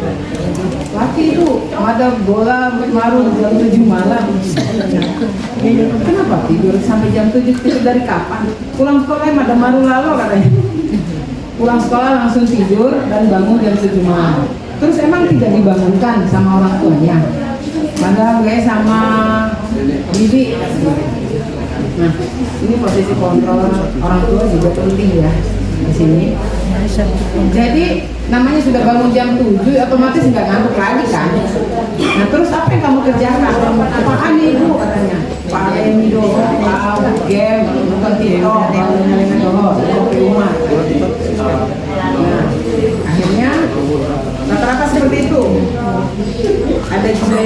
Laki itu ada bola marun jam 7 malam. Kenapa tidur sampai jam 7? Tidur dari kapan? Pulang sekolah ada marun lalu katanya. Pulang sekolah langsung tidur dan bangun jam 7 malam. Terus emang tidak dibangunkan sama orang tuanya? Padahal gue sama bibi. Nah, ini posisi kontrol orang tua juga penting ya di sini. Jadi namanya sudah bangun jam 7, otomatis nggak ngantuk lagi kan. Nah terus apa yang kamu kerjakan? Apaan nih ibu katanya? Paling doang, game, nonton TikTok.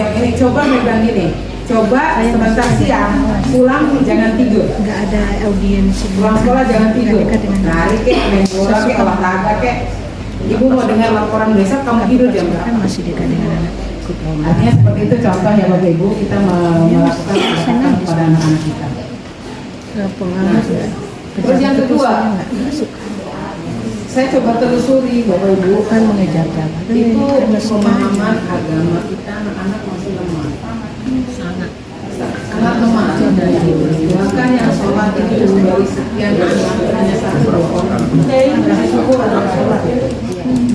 yang ini, coba megang ini. Coba sebentar siang, pulang jangan tidur. Nggak ada audiens. Pulang sekolah jangan tidur. Dekat dengan Lari kek, main bola kek, olahraga kek. Ibu mau dengar laporan besok, kamu tidur jam berapa? kan masih dekat dengan anak ikut lomba. Artinya seperti itu contoh ya Bapak Ibu, kita melakukan pendekatan kepada anak-anak kita. Pengawas ya. Terus yang kedua, nggak masuk. saya coba telusuri Bapak Ibu, Bukan mengejar jabat. itu pemahaman agama kita anak-anak masih lemah. Sangat lemah. Bahkan yang sholat itu dari sekian anak hanya 1-2 orang. Kasih syukur ada sholat.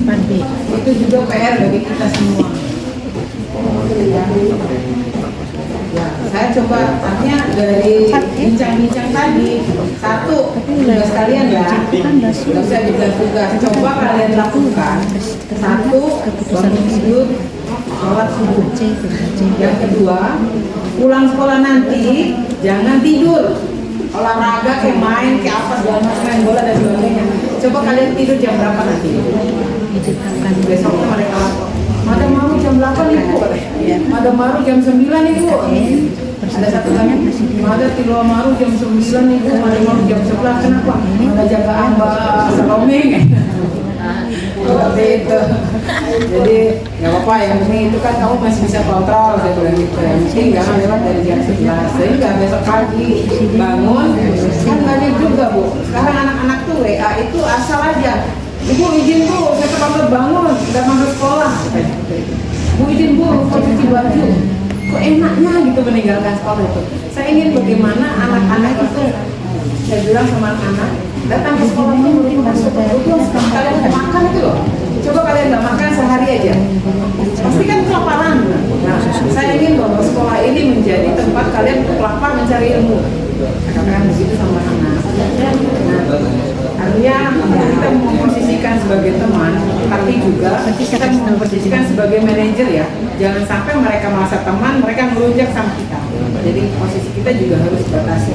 Pandi. Itu juga PR bagi kita semua. Ya, saya coba artinya dari bincang-bincang tadi, satu tugas kalian ya, nggak usah dibilang tugas, coba kalian lakukan. Satu, bangun tidur, sholat subuh. Yang kedua, pulang sekolah nanti jangan tidur, olahraga kayak main kayak apa segala macam, main bola dan sebagainya. Coba kalian tidur jam berapa nanti? Besoknya mereka lapor. Madam Maru jam 8 ibu, Madam Maru jam 9 ibu. Ada satu lagi, Madam Tilo Maru jam 9 ibu, Madam Maru jam 11. Kenapa? Ada jagaan Mbak Salome. Seperti itu. Jadi nggak apa-apa, yang penting itu kan kamu masih bisa kontrol, saya bilang gitu. Yang penting jangan lewat dari jam 11. Sehingga besok pagi bangun, kan banyak juga Bu. Sekarang anak-anak tuh WA itu asal aja. Ibu izin Bu, saya terlambat bangun, udah masuk sekolah. Bu izin Bu, lupa cuci baju. Kok enaknya gitu meninggalkan sekolah itu. Saya ingin bagaimana anak-anak itu, saya bilang sama anak-anak, datang ke sekolah itu merupakan suatu kebutuhan. Kalian mau makan itu loh. Coba kalian nggak makan sehari aja, pasti kan kelaparan. Nah, saya ingin bahwa sekolah ini menjadi tempat kalian lapar mencari ilmu. Saya katakan begitu sama anak. Nah, artinya kita memposisikan sebagai teman, tapi juga kita memposisikan sebagai manajer ya. Jangan sampai mereka merasa teman, mereka melunjak sama kita. Jadi posisi kita juga harus batasi.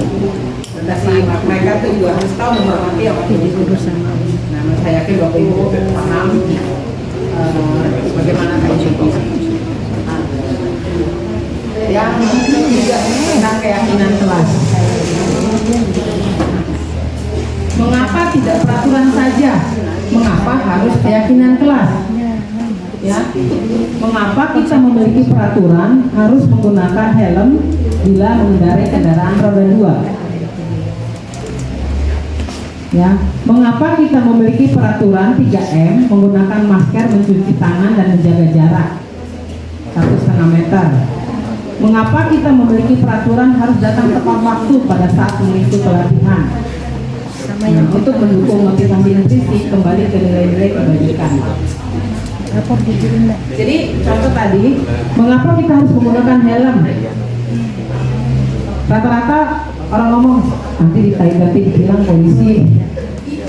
Mereka itu juga harus tahu menghormati apa yang diurus sama. Nah, saya yakin Bapak Ibu paham bagaimana kami itu. Yang ketiga tentang keyakinan kelas. Mengapa tidak peraturan saja? Mengapa harus keyakinan kelas? Ya, mengapa kita memiliki peraturan harus menggunakan helm bila mengendarai kendaraan roda 2? Ya, mengapa kita memiliki peraturan 3M menggunakan masker, mencuci tangan dan menjaga jarak 1,5 meter? Mengapa kita memiliki peraturan harus datang tepat waktu pada saat mengikuti pelatihan? Untuk mendukung motivasi intrinsik kembali ke nilai-nilai kebajikan. Jadi contoh tadi, mengapa kita harus menggunakan helm? Rata-rata orang ngomong nanti nanti dibilang polisi,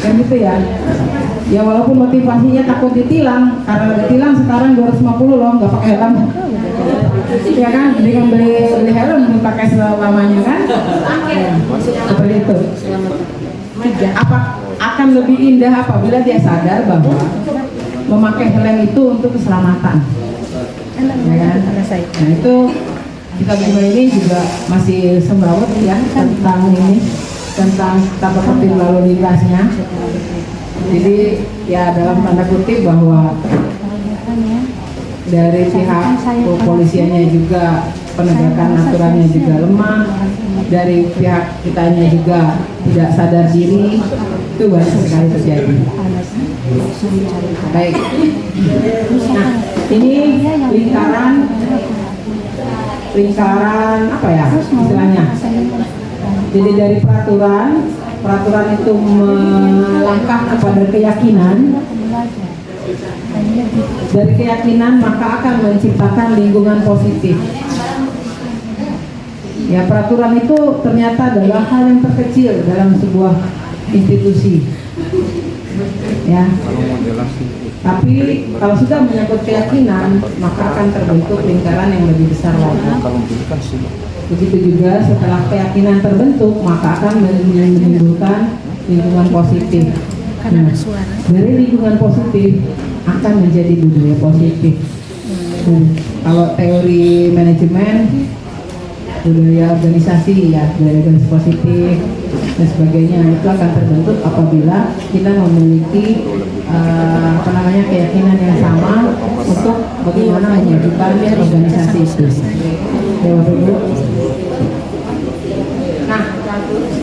kan gitu ya. Ya walaupun motivasinya takut ditilang, karena ditilang sekarang 250 loh, nggak pakai helm. Ya kan, dengan beli helm pakai selamanya kan? Seperti itu. Apa akan lebih indah apabila dia sadar bahwa memakai helm itu untuk keselamatan. Ya kan? Nah itu kita berdua ini juga masih sembawut ya tentang ini, tentang tata tertib lalu lintasnya. Jadi ya dalam tanda kutip bahwa dari pihak kepolisiannya juga penegakan aturannya juga lemah, dari pihak kitanya juga tidak sadar diri, itu banyak sekali terjadi. Baik. Nah, ini lingkaran apa ya istilahnya? Jadi dari peraturan itu melangkah kepada keyakinan. Dari keyakinan maka akan menciptakan lingkungan positif. Ya, peraturan itu ternyata adalah hal yang terkecil dalam sebuah institusi. Ya. Tapi kalau sudah menyangkut keyakinan, maka akan terbentuk lingkaran yang lebih besar lagi. Begitu juga setelah keyakinan terbentuk, maka akan menimbulkan lingkungan positif. Nah, dari lingkungan positif akan menjadi budaya positif. Kalau teori manajemen, budaya organisasi ya, budaya organisasi positif dan sebagainya itu akan terbentuk apabila kita memiliki keyakinan yang sama untuk bagaimana memajukan organisasi itu. Ya, Bapak Ibu. Nah,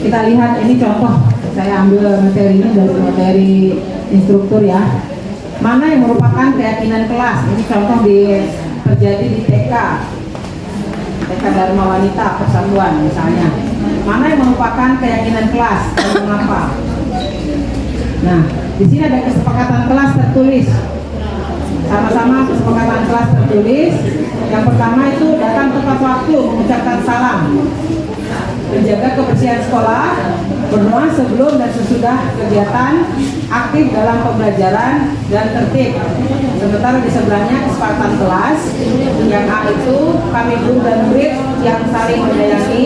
kita lihat ini contoh. Saya ambil materi ini dari materi instruktur ya. Mana yang merupakan keyakinan kelas? Ini contoh terjadi di TK Dharma Wanita Persatuan misalnya. Mana yang merupakan keyakinan kelas dan mengapa? Nah, di sini ada kesepakatan kelas tertulis. Sama-sama kesepakatan kelas tertulis. Yang pertama itu datang tepat waktu mengucapkan salam, menjaga kebersihan sekolah, berdoa sebelum dan sesudah kegiatan, aktif dalam pembelajaran dan tertib. Sementara di sebelahnya kesepakatan kelas yang A itu kami guru dan murid yang saling menyayangi,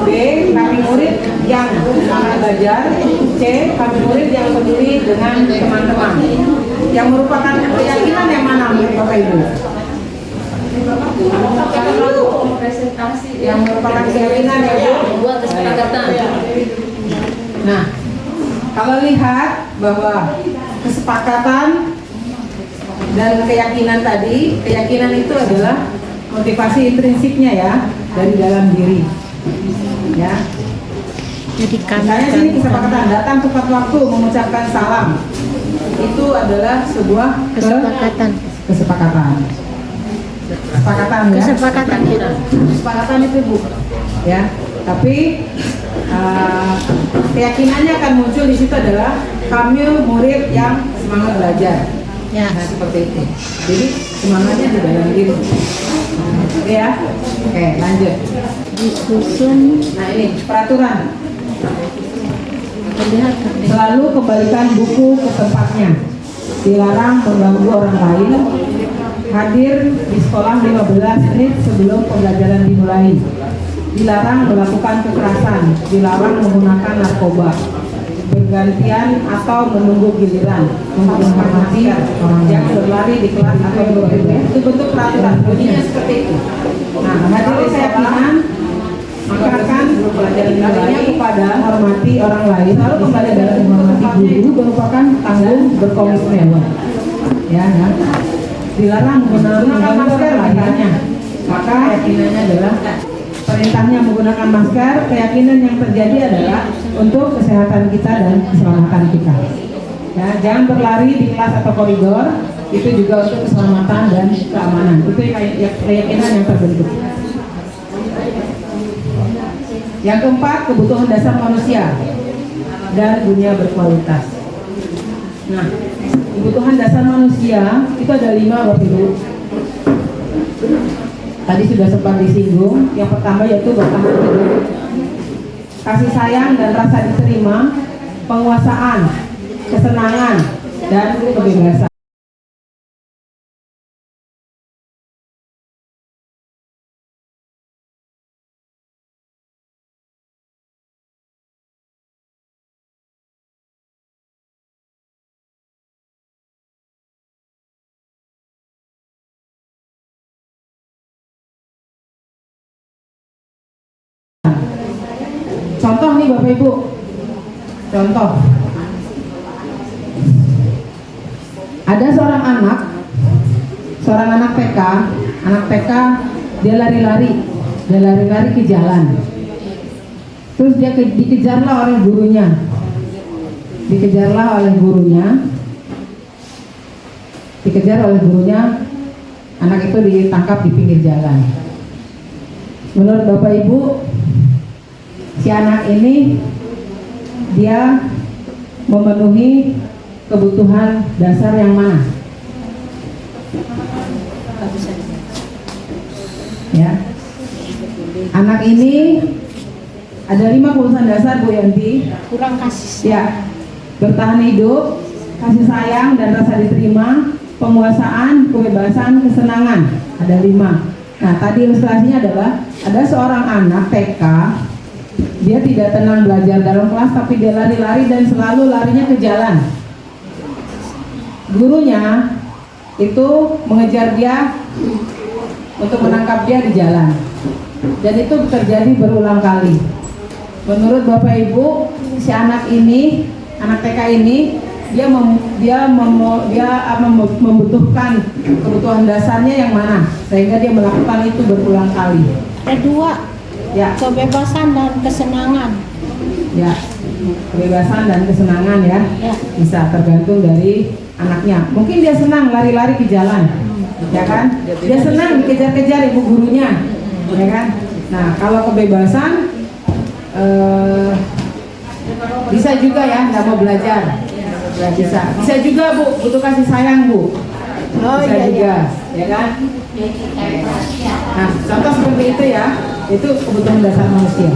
B kami murid yang semangat belajar, C kami murid yang peduli dengan teman-teman. Yang merupakan keyakinan yang mana menurut Bapak Ibu? Yang merupakan keyakinan ya Bu? Buat kesepakatan. Nah, kalau lihat bahwa kesepakatan dan keyakinan tadi, keyakinan itu adalah motivasi intrinsiknya ya, dari dalam diri. Ya. Jadi Misalnya sini kesepakatan datang tepat waktu mengucapkan salam. Itu adalah sebuah kesepakatan. Kesepakatan ya. Kesepakatan itu Bu. Ya. Tapi keyakinannya akan muncul di situ adalah kami murid yang semangat belajar. Ya. Nah, seperti itu. Jadi semangatnya di dalam diri. Oke ya. Oke, lanjut. disusun Nah, ini peraturan. Selalu kembalikan buku ke tempatnya. Dilarang mengganggu orang lain. Hadir di sekolah 15 menit sebelum pembelajaran dimulai. Dilarang melakukan kekerasan. Dilarang menggunakan narkoba. Bergantian atau menunggu giliran. Menggunakan masker. Yang berlari di kelas atau berbeda. Itu bentuk peraturan. Bunyinya seperti itu. Nah, hadir keyakinan maka akan pelajaran dimulai kepada menghormati orang lain. Lalu kembali dalam menghormati guru merupakan tanggung berkomitmen. Ya. Dilarang menggunakan masker lainnya. Maka keyakinannya adalah perintahnya menggunakan masker. Keyakinan yang terjadi adalah untuk kesehatan kita dan keselamatan kita. Ya, jangan berlari di kelas atau koridor. Itu juga untuk keselamatan dan keamanan. Itu keyakinan yang terbentuk. Yang keempat, kebutuhan dasar manusia dan dunia berkualitas. Nah, kebutuhan dasar manusia itu ada 5 Bapak Ibu. Tadi sudah sempat disinggung. Yang pertama yaitu bertahan hidup, kasih sayang dan rasa diterima, penguasaan, kesenangan, dan kebebasan. Contoh nih Bapak Ibu. Contoh. Ada seorang anak TK, dia lari-lari ke jalan. Terus dia dikejarlah oleh gurunya. Anak itu ditangkap di pinggir jalan. Menurut Bapak Ibu, si anak ini dia memenuhi kebutuhan dasar yang mana? Ya. Anak ini ada 5 kebutuhan dasar Bu Yanti. kurang kasih Ya. Bertahan hidup, kasih sayang dan rasa diterima, penguasaan, kebebasan, kesenangan. Ada 5. Nah, tadi ilustrasinya adalah ada seorang anak TK. Dia tidak tenang belajar dalam kelas, tapi dia lari-lari dan selalu larinya ke jalan. Gurunya itu mengejar dia untuk menangkap dia di jalan, dan itu terjadi berulang kali. Menurut Bapak Ibu, si anak ini, anak TK ini, dia membutuhkan kebutuhan dasarnya yang mana sehingga dia melakukan itu berulang kali. Kedua, Ya, kebebasan dan kesenangan. ya, kebebasan dan kesenangan ya, Ya. bisa tergantung dari anaknya. Mungkin dia senang lari-lari ke jalan, ya kan? Dia senang dikejar-kejar ibu gurunya, ya kan? Nah, kalau kebebasan bisa juga ya, nggak mau belajar, nggak bisa. Bisa juga Bu, butuh kasih sayang Bu. Oh, Bisa iya, juga, ya kan? Nah, contoh seperti itu ya, itu kebutuhan dasar manusia.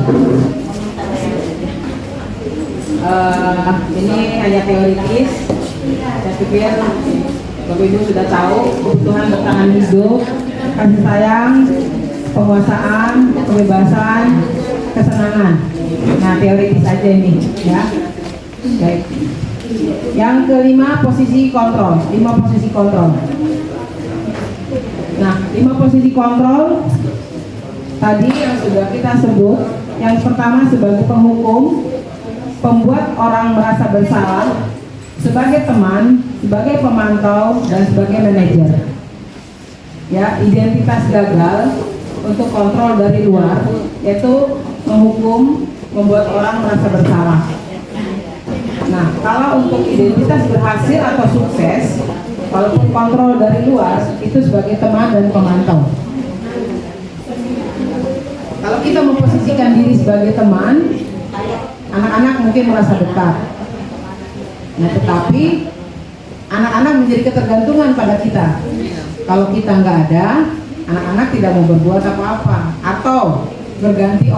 Ini hanya teoritis. Saya pikir Bapak Ibu sudah tahu kebutuhan bertahan hidup, kasih sayang, penguasaan, kebebasan, kesenangan. Nah, teoritis aja ini, ya. Baik. Yang kelima, posisi kontrol. 5 posisi kontrol. Nah, 5 posisi kontrol tadi yang sudah kita sebut. Yang pertama sebagai penghukum, pembuat orang merasa bersalah, sebagai teman, sebagai pemantau, dan sebagai manajer. Ya, identitas gagal untuk kontrol dari luar, yaitu menghukum, membuat orang merasa bersalah. Nah, kalau untuk identitas berhasil atau sukses, walaupun kontrol dari luar, itu sebagai teman dan pemantau. Kalau kita memposisikan diri sebagai teman, anak-anak mungkin merasa dekat. Nah, tetapi anak-anak menjadi ketergantungan pada kita. Kalau kita nggak ada, anak-anak tidak mau berbuat apa-apa, atau berganti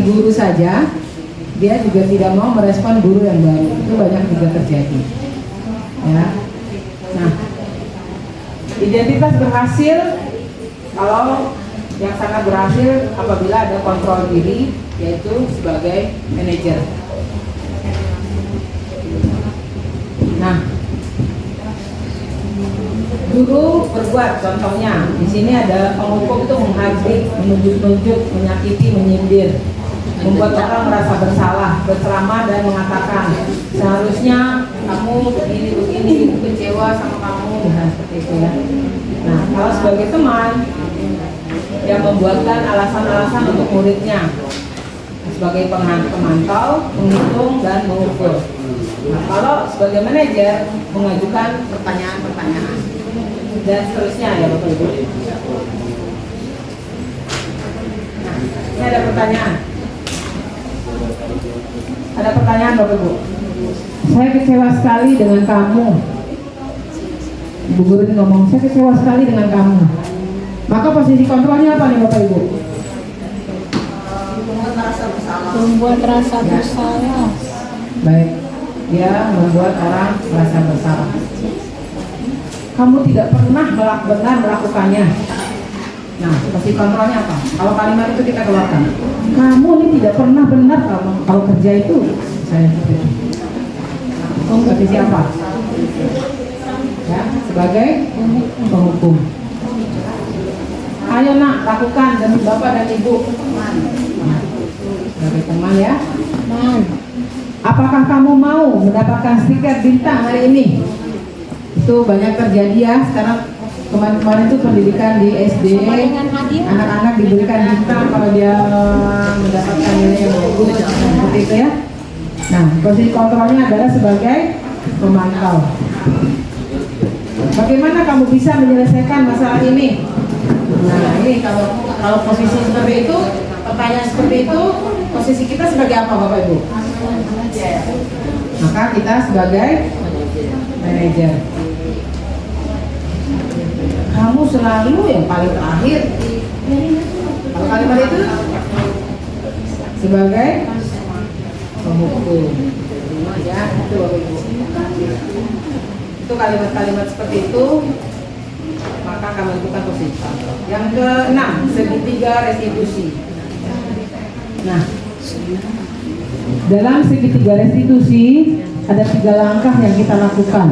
guru saja, dia juga tidak mau merespon guru yang baru. Itu banyak juga terjadi. Ya. Nah, identitas berhasil kalau yang sangat berhasil apabila ada kontrol diri, yaitu sebagai manajer. Nah, guru berbuat, contohnya di sini ada penghukum itu menghardik, menunjuk-nunjuk, menyakiti, menyindir, membuat orang merasa bersalah, berceramah dan mengatakan seharusnya kamu begini, kecewa sama kamu, nah seperti itu ya. Nah, kalau sebagai teman yang membuatkan alasan-alasan untuk muridnya, sebagai pemantau, menghitung dan mengukur. Nah, kalau sebagai manajer mengajukan pertanyaan-pertanyaan dan seterusnya ya Bapak Ibu. Nah, ini ada pertanyaan. Ada pertanyaan Bapak Ibu. Saya kecewa sekali dengan kamu. Ibu guru ini ngomong, saya kecewa sekali dengan kamu. Maka posisi kontrolnya apa nih Bapak Ibu? Membuat rasa bersalah. Baik, dia membuat orang merasa bersalah. Kamu tidak pernah benar melakukannya. Nah, posisi kontrolnya apa? Kalau kalimat itu kita keluarkan, kamu ini tidak pernah benar kalau kerja itu. Saya pikir. Posisi apa? Ya, sebagai penghukum. Ayo nak, lakukan demi bapak dan ibu. Sebagai teman ya. Man. Apakah kamu mau mendapatkan stiker bintang hari ini? Itu banyak terjadi ya. Sekarang kemarin itu pendidikan di SD, anak-anak diberikan bintang kalau dia mendapatkan nilai yang bagus, seperti itu ya. Nah, posisi kontrolnya adalah sebagai pemantau. Bagaimana kamu bisa menyelesaikan masalah ini? Nah, ini kalau posisi seperti itu, pertanyaan seperti itu, posisi kita sebagai apa Bapak Ibu? Maka kita sebagai manajer. Kamu selalu yang paling terakhir. Kalau kalimat itu sebagai penghukum. Ya, itu Bapak Ibu. Itu kalimat-kalimat seperti itu, maka akan menentukan posisi. Yang keenam, segitiga restitusi. Nah, dalam segitiga restitusi ada 3 langkah yang kita lakukan.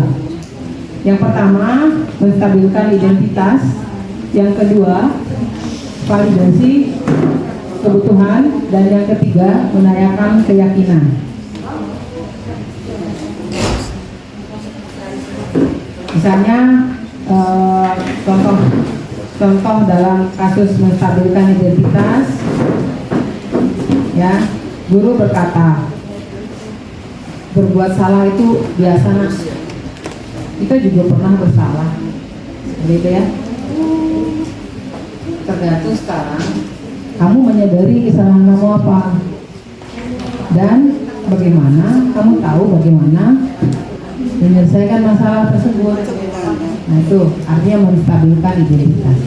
Yang pertama, menstabilkan identitas. Yang kedua, validasi kebutuhan. Dan yang ketiga, menanyakan keyakinan. Misalnya contoh dalam kasus menstabilkan identitas, ya, guru berkata, berbuat salah itu biasa nak, kita juga pernah bersalah, gitu ya. Tergantung sekarang kamu menyadari kesalahan kamu apa, dan bagaimana kamu tahu bagaimana menyelesaikan masalah tersebut. Nah, itu artinya menstabilkan identitas.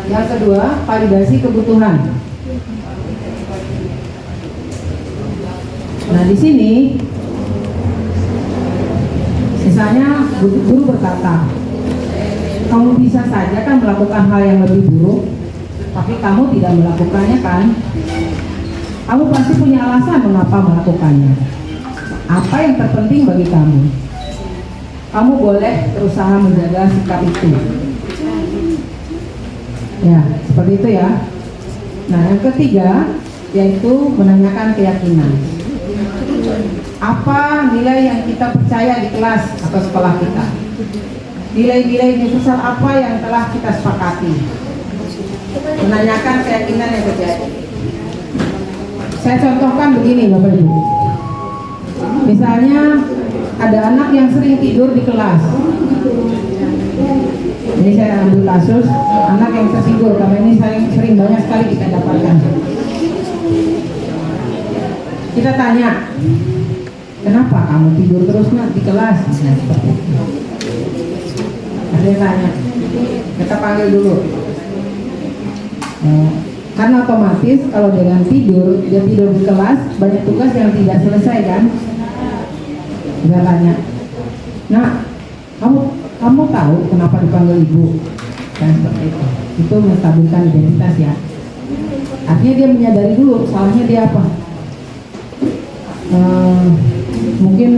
Yang kedua, validasi kebutuhan. Nah, di sini misalnya guru berkata, kamu bisa saja kan melakukan hal yang lebih buruk, tapi kamu tidak melakukannya kan? Kamu pasti punya alasan mengapa melakukannya. Apa yang terpenting bagi kamu? Kamu boleh berusaha menjaga sikap itu. Ya, seperti itu ya. Nah, yang ketiga yaitu menanyakan keyakinan. Apa nilai yang kita percaya di kelas atau sekolah kita? Nilai-nilai universal apa yang telah kita sepakati? Menanyakan keyakinan yang terjadi. Saya contohkan begini Bapak Ibu. Misalnya ada anak yang sering tidur di kelas. Ini saya ambil kasus anak yang tersinggung, karena ini saya sering banyak sekali kita dapatkan. Kita tanya, kenapa kamu tidur terus nak di kelas? Nah, seperti itu. Ada yang tanya, kita panggil dulu. Karena otomatis kalau dengan tidur, dia tidur di kelas, banyak tugas yang tidak selesai kan? Kita tanya, nah kamu tahu kenapa dipanggil ibu? Dan seperti itu. Itu menstabilkan identitas ya. Artinya dia menyadari dulu salahnya dia apa. Mungkin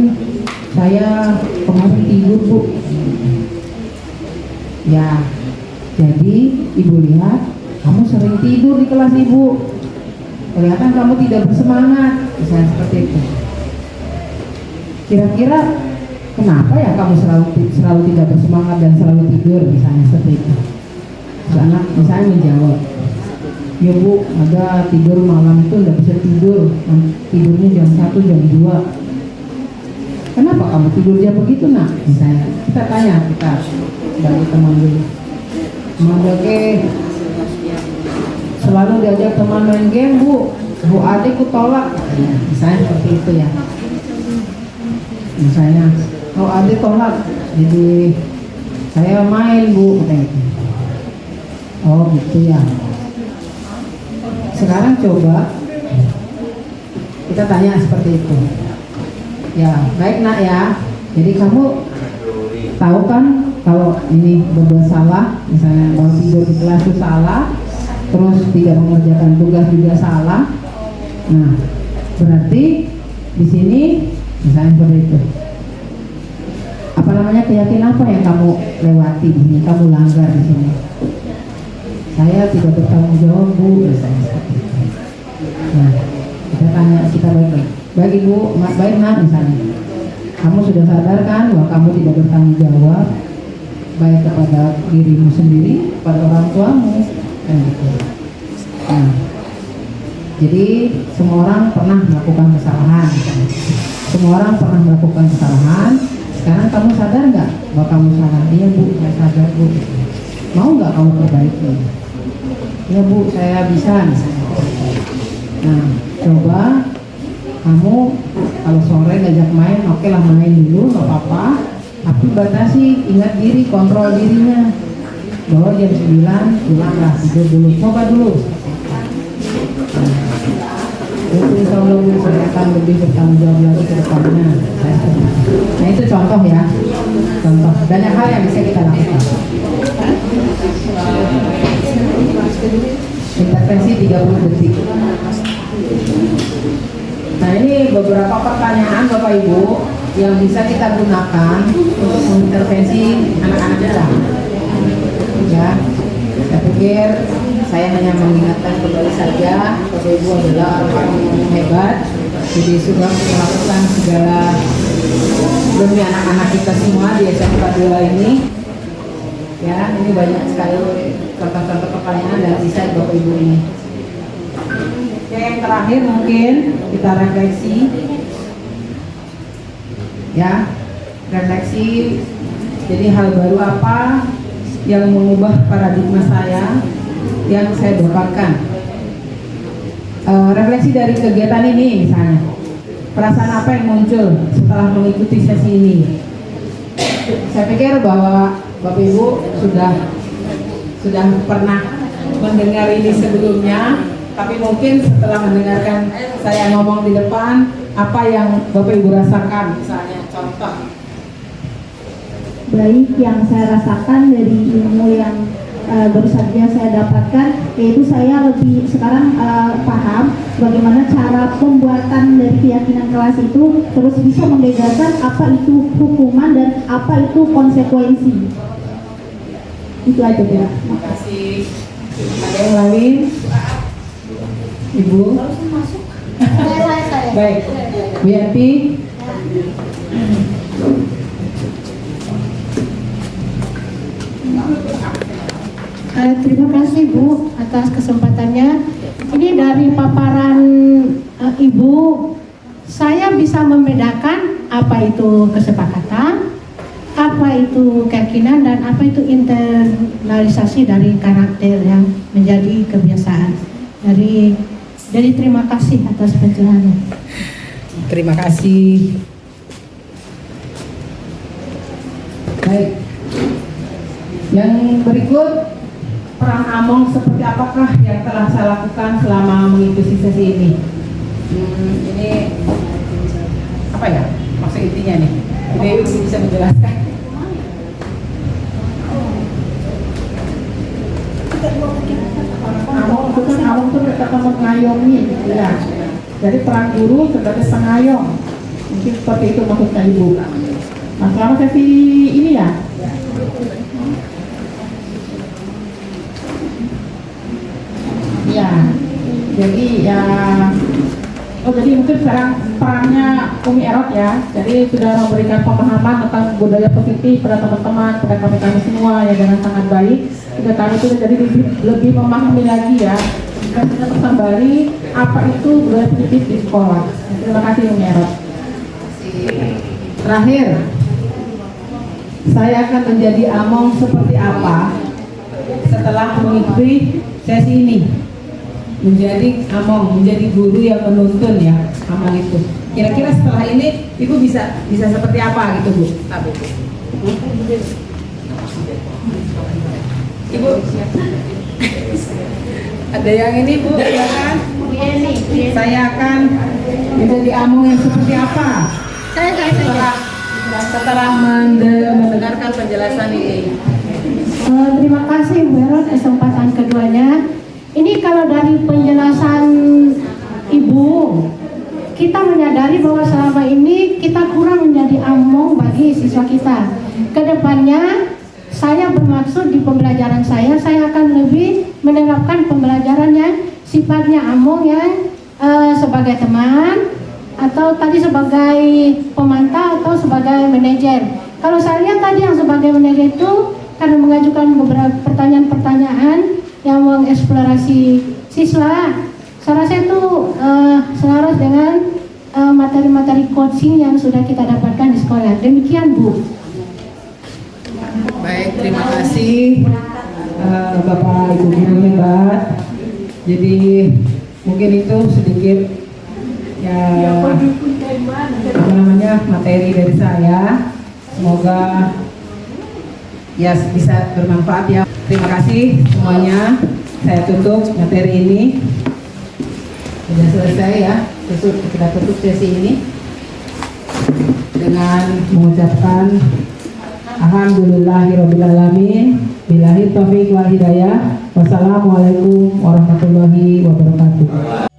saya kemarin tidur bu. Ya, jadi ibu lihat kamu sering tidur di kelas ibu. Kelihatan kamu tidak bersemangat. Misalnya seperti itu. Kira-kira kenapa ya kamu selalu tidak bersemangat dan selalu tidur, misalnya seperti itu. Terus anak misalnya menjawab, ya bu, ada tidur malam itu tidak bisa tidur, tidurnya jam 1, jam 2. Kenapa kamu tidur jam begitu nak? Misalnya kita tanya, kita sebagai teman dulu, teman game selalu diajak teman main game bu adikku tolak, misalnya seperti itu ya. Misalnya, oh adik tolak, jadi saya main bu, katanya gitu. Oh gitu ya. Sekarang coba kita tanya seperti itu. Ya baik nak ya. Jadi kamu tahu kan kalau ini berbuat salah, misalnya kalau tidur di kelas itu salah, terus tidak mengerjakan tugas juga salah. Nah berarti di sini misalnya seperti itu. Apa namanya, keyakinan apa yang kamu lewati di sini, kamu langgar di sini? Saya tidak bertanggung jawab bu, misalnya seperti itu. Nah, kita tanya, kita baik ibu, baik nak, misalnya. Kamu sudah sadar kan bahwa kamu tidak bertanggung jawab baik kepada dirimu sendiri, kepada orang tuamu, kan gitu. Nah, jadi semua orang pernah melakukan kesalahan, misalnya. Semua orang pernah melakukan kesalahan. Sekarang kamu sadar nggak bahwa kamu salah? Iya bu, saya sadar bu. Mau nggak kamu perbaiki? Iya bu, saya bisa misalnya. Nah, coba kamu kalau sore ngajak main, oke lah main dulu, nggak apa-apa. Tapi batasi, ingat diri, kontrol dirinya. Bahwa jam 9 pulanglah, tidur dulu, coba dulu. Itu insya Allah saya akan lebih bertanggung jawab lagi ke depannya. Nah itu contoh ya, contoh banyak hal yang bisa kita lakukan. Intervensi 30 detik. Nah, ini beberapa pertanyaan Bapak Ibu yang bisa kita gunakan untuk mengintervensi anak-anak kita. Ya, saya pikir saya hanya mengingatkan kembali saja, Bapak Ibu adalah orang yang hebat, jadi sudah melakukan segala demi anak-anak kita semua di SMK 2 ini. Ya, ini banyak sekali contoh-contoh pertanyaan dan bisa Bapak Ibu ini. Oke, yang terakhir mungkin kita refleksi. Ya, refleksi. Jadi hal baru apa yang mengubah paradigma saya yang saya dapatkan? Refleksi dari kegiatan ini misalnya. Perasaan apa yang muncul setelah mengikuti sesi ini? Saya pikir bahwa Bapak Ibu sudah pernah mendengar ini sebelumnya, tapi mungkin setelah mendengarkan saya ngomong di depan, apa yang Bapak Ibu rasakan? Misalnya contoh. Baik, yang saya rasakan dari ilmu yang baru saja saya dapatkan, yaitu saya lebih sekarang paham bagaimana cara pembuatan dari keyakinan kelas itu terus bisa membedakan apa itu hukuman dan apa itu konsekuensi. Itu aja ya. Terima kasih. Ada yang lain? Ibu? Saya. Baik. Bu Yanti? Terima kasih Bu atas kesempatannya. Ini dari paparan Ibu, saya bisa membedakan apa itu kesepakatan, apa itu keyakinan, dan apa itu internalisasi dari karakter yang menjadi kebiasaan. Dari terima kasih atas pencerahannya. Terima kasih. Baik. Yang berikut, peran Among seperti apakah yang telah saya lakukan selama mengikuti sesi ini? Ini apa ya maksud intinya nih? Ibu bisa menjelaskan? Among itu kata mengayomi, ya. Jadi peran guru sebagai pengayom, mungkin seperti itu maksudnya Ibu. Nah, selama sesi ini ya. Ya, jadi ya, jadi mungkin sekarang perannya Umi Erot ya, jadi sudah memberikan pemahaman tentang budaya positif pada teman-teman, pada kami semua ya dengan sangat baik. Sudah kami itu jadi lebih memahami lagi ya, dan kita kembali apa itu budaya positif di sekolah. Terima kasih Umi Erot. Terakhir, saya akan menjadi Among seperti apa setelah mengikuti sesi ini? Menjadi Among, menjadi guru yang menuntun ya, Among itu. Kira-kira setelah ini Ibu bisa seperti apa gitu Bu? Ibu, ada yang ini Bu, silakan. Saya akan menjadi Among yang seperti apa? Setelah mendengarkan penjelasan ini. Terima kasih Bu Erot kesempatan keduanya. Ini kalau dari penjelasan Ibu, kita menyadari bahwa selama ini kita kurang menjadi Among bagi siswa kita. Kedepannya saya bermaksud di pembelajaran saya akan lebih menerapkan pembelajaran yang sifatnya Among yang sebagai teman, atau tadi sebagai pemantau atau sebagai manajer. Kalau saya lihat tadi yang sebagai manajer itu karena mengajukan beberapa pertanyaan yang mengeksplorasi siswa, saya rasa itu selaras dengan materi-materi coaching yang sudah kita dapatkan di sekolah. Demikian Bu. Baik, terima kasih Bapak Ibu guru hebat. Jadi mungkin itu sedikit ya apa namanya materi dari saya. Semoga ya bisa bermanfaat ya. Terima kasih semuanya. Saya tutup materi ini. Sudah selesai ya. Kita tutup sesi ini dengan mengucapkan Alhamdulillahirobbilalamin. Billahi taufiq wal hidayah. Wassalamualaikum warahmatullahi wabarakatuh.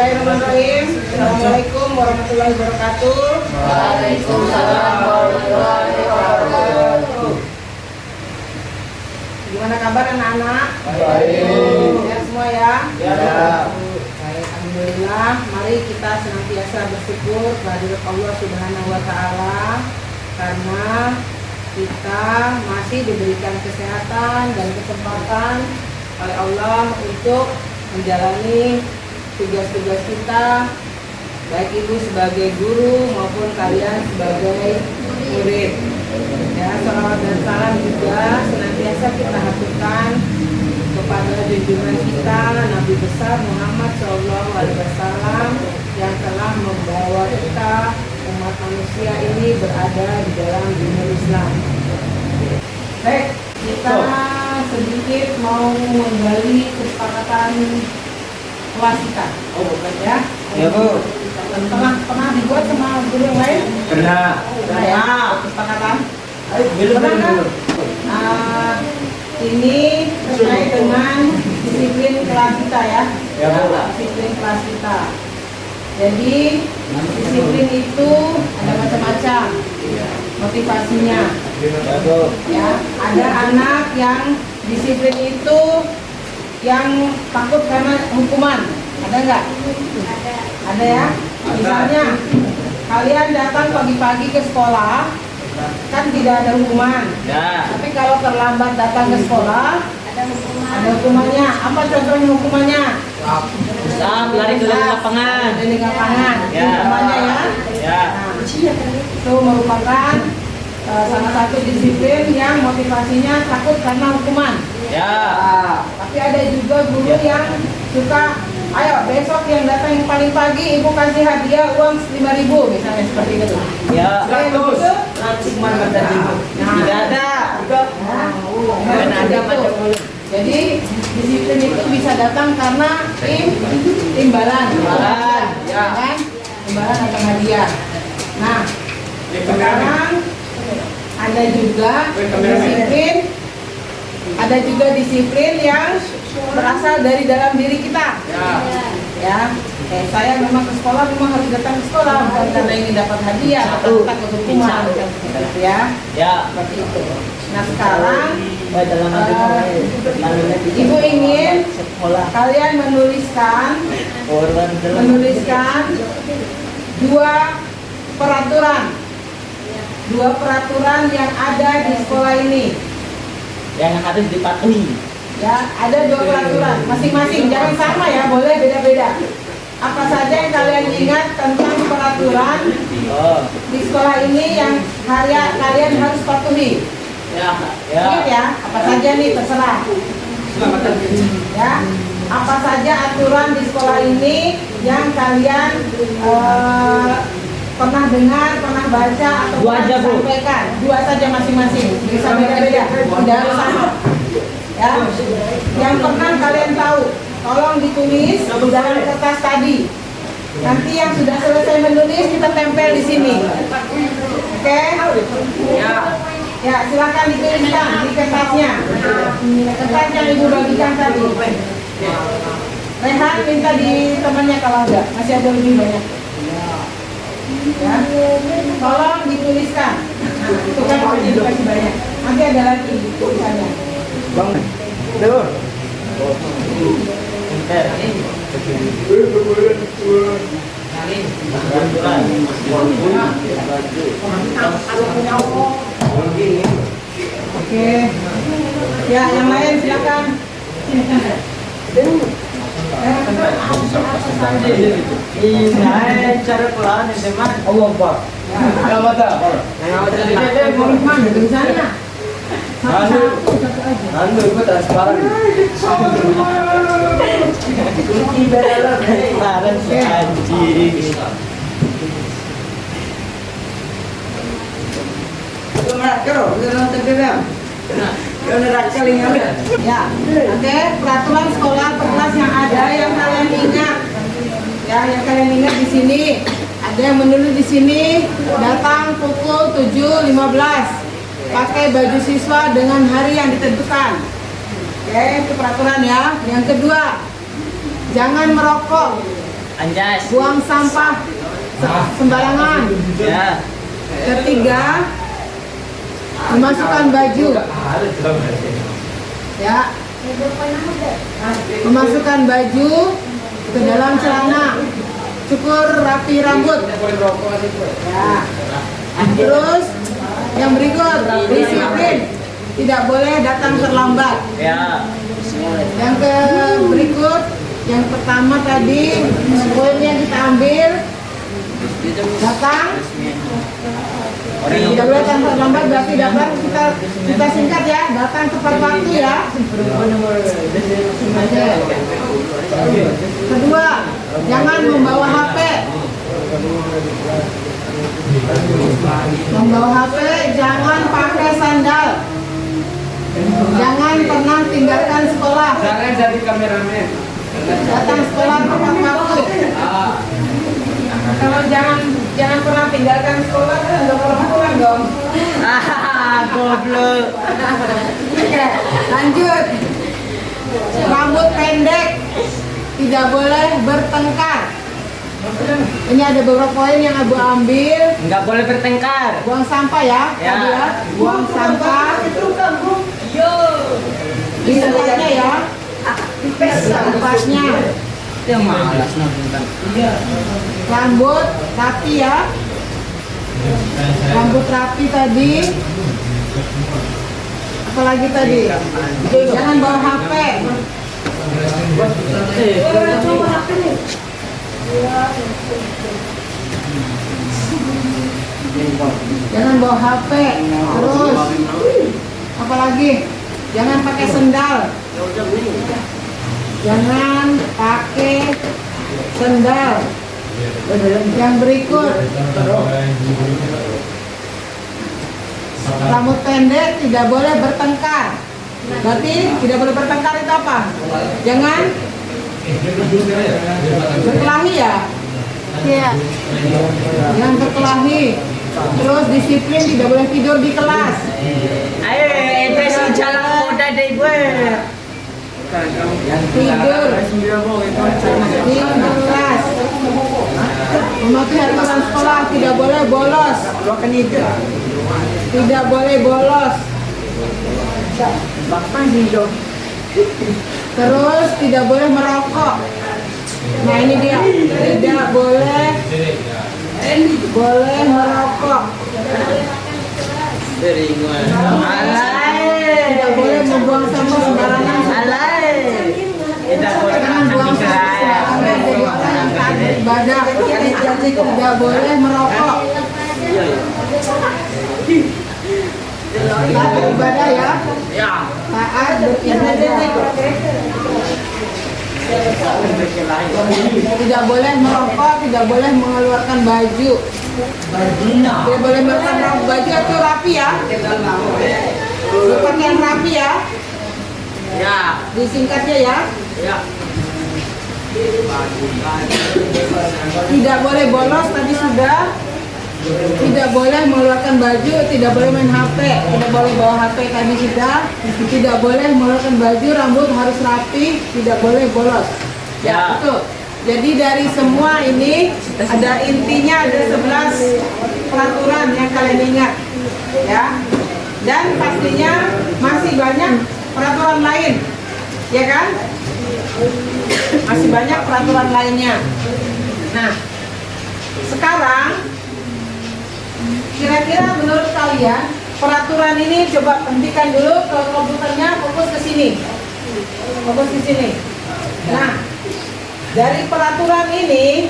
Bismillahirrahmanirrahim. Assalamualaikum warahmatullahi wabarakatuh. Waalaikumsalam warahmatullahi wabarakatuh. Gimana kabar anak-anak? Baik. Sehat semua ya? Ya. Baik, alhamdulillah. Mari kita senantiasa bersyukur kehadirat Allah Subhanahu wa taala karena kita masih diberikan kesehatan dan kesempatan oleh Allah untuk menjalani tugas-tugas kita, baik ibu sebagai guru maupun kalian sebagai murid. Ya, salawat dan salam juga senantiasa kita haturkan kepada junjungan kita Nabi besar Muhammad SAW yang telah membawa kita umat manusia ini berada di dalam dunia Islam. Baik, kita sedikit mau menggali kesepakatan kelas kita. Oh, bukan ya? Ya, Bu. Pernah dibuat sama guru yang lain? Pernah. Pernah ya? Kesepakatan? Belum. Pernah kan? Ini terkait dengan disiplin kelas kita ya. Ya, Bu. Disiplin kelas kita. Jadi disiplin itu ada macam-macam motivasinya. Ya, Bu. Ya, ada anak yang disiplin itu yang takut karena hukuman. Ada nggak? Ada ya. Misalnya kalian datang pagi-pagi ke sekolah, kan tidak ada hukuman. Ya. Tapi kalau terlambat datang ke sekolah, ada hukumannya. Apa contohnya hukumannya? Usap, lari keliling lapangan. Keliling lapangan. Ya. Hukumannya ya. Ya. Nah, itu merupakan salah satu disiplin yang motivasinya takut karena hukuman. Ya. Tapi ada juga guru yang suka, ayo besok yang datang yang paling pagi ibu kasih hadiah uang 5.000 misalnya seperti itu. Ya. Selain itu, Cuma kata ibu. Tidak ada. Bukan ada macam. Jadi disiplin itu bisa datang karena imbalan, Ya. kan? Imbalan atau hadiah. Nah, sekarang ada juga disiplin yang berasal dari dalam diri kita. Ya, saya memang ke sekolah memang harus datang ke sekolah bukan karena ingin dapat hadiah atau takut hukuman, ya. Ya. Seperti itu. Nah sekarang Dalam ibu ingin kalian menuliskan dua peraturan yang ada di sekolah ini. yang harus dipatuhi. Ya, ada dua peraturan masing-masing, jangan sama ya, boleh beda-beda. Apa saja yang kalian ingat tentang peraturan di sekolah ini yang kalian harus patuhi? Ya. Ingat ya, apa saja nih terserah. Ya, apa saja aturan di sekolah ini yang kalian pernah dengar, pernah baca atau Dua pernah aja, Bu. disampaikan? Dua saja masing-masing, bisa beda-beda, tidak harus sama. Ya, yang pernah kalian tahu, tolong ditulis di dalam kertas tadi. Nanti yang sudah selesai menulis kita tempel di sini. Oke? Ya. Ya, silakan dituliskan di kertasnya. Kertas yang ibu bagikan tadi. Rehan minta di temannya kalau ada, masih ada lebih banyak. Ya, tolong dituliskan. Itu kan masih banyak. Nanti ada lagi tulisannya. Bang, Dur. Oke. Ya, yang lain silakan. Ini cara pelan teman. Allah Akbar. Yang mata. Mau mana tulisannya? Satu aja. Anu ikut transparan. Ibarat transparan anjing. Ya, oke. Peraturan sekolah per kelas yang ada yang kalian ingat, ya, yang kalian ingat di sini. Ada yang menulis di sini datang pukul 7.15, pakai baju siswa dengan hari yang ditentukan. Oke, itu peraturan ya. Yang kedua, jangan merokok Anjas. buang sampah sembarangan. Ya. Ketiga, memasukkan baju. Ya. Memasukkan baju ke dalam celana. Cukur rapi rambut. Ya. Terus yang berikut, disiplin. Tidak boleh datang terlambat. Ya. Yang berikut, yang pertama tadi poin yang kita ambil, datang. Tidak boleh datang terlambat, berarti datang kita singkat ya, datang tepat waktu ya. Kedua, jangan membawa HP. Membawa HP, jangan pakai sandal. Jangan pernah tinggalkan sekolah. Jangan jadi kameramen. Datang sekolah tepat waktu. Kalau jangan pernah tinggalkan sekolah, kan nggak pernah pulang dong. Goblok. Oke, lanjut. Rambut pendek, tidak boleh bertengkar. Ini ada beberapa poin yang Abu ambil. Enggak boleh bertengkar. Buang sampah ya, Ya. tadi ya. Buang sampah. Di tempatnya ya. Tempatnya. Itu yang malas nonton. Rambut rapi ya. Rambut rapi tadi. Apalagi tadi? Jangan bawa HP. Jangan bawa HP. Terus apalagi? Jangan pakai sendal. Jangan pakai sendal. Yang berikut, rambut pendek tidak boleh bertengkar. Berarti tidak boleh bertengkar itu apa? Jangan berkelahi ya. Iya. Jangan berkelahi. Terus disiplin, tidak boleh tidur di kelas. Ayo, itu si jalan muda deh gue. Tidur di kelas. Mematuhi aturan sekolah, tidak boleh bolos. Tidak boleh bolos. Terus tidak boleh merokok. Nah ini dia, tidak boleh merokok. Alay. Tidak boleh membuang sampah sembarangan. Alay. Tidak boleh Jangan buang sampah sembarangan. Jadi orang yang taat beribadah. Tidak boleh merokok. Taat beribadah ya. Ya. Taat beribadah. Tidak boleh merokok, tidak boleh mengeluarkan baju. Tidak boleh mengeluarkan baju itu rapi ya. Pakaian rapi ya. Ya. Disingkatnya ya. Ya. Tidak boleh bolos tadi sudah. Tidak boleh mengeluarkan baju, tidak boleh main HP, tidak boleh bawa HP tadi sudah. Tidak boleh mengeluarkan baju, rambut harus rapi, tidak boleh bolos. Ya. Itu. Jadi dari semua ini ada intinya, ada 11 peraturan yang kalian ingat. Ya. Dan pastinya masih banyak peraturan lain. Ya kan? Masih banyak peraturan lainnya. Nah, sekarang kira-kira menurut kalian peraturan ini coba hentikan dulu ke komputernya, fokus ke sini. Fokus ke sini. Nah, dari peraturan ini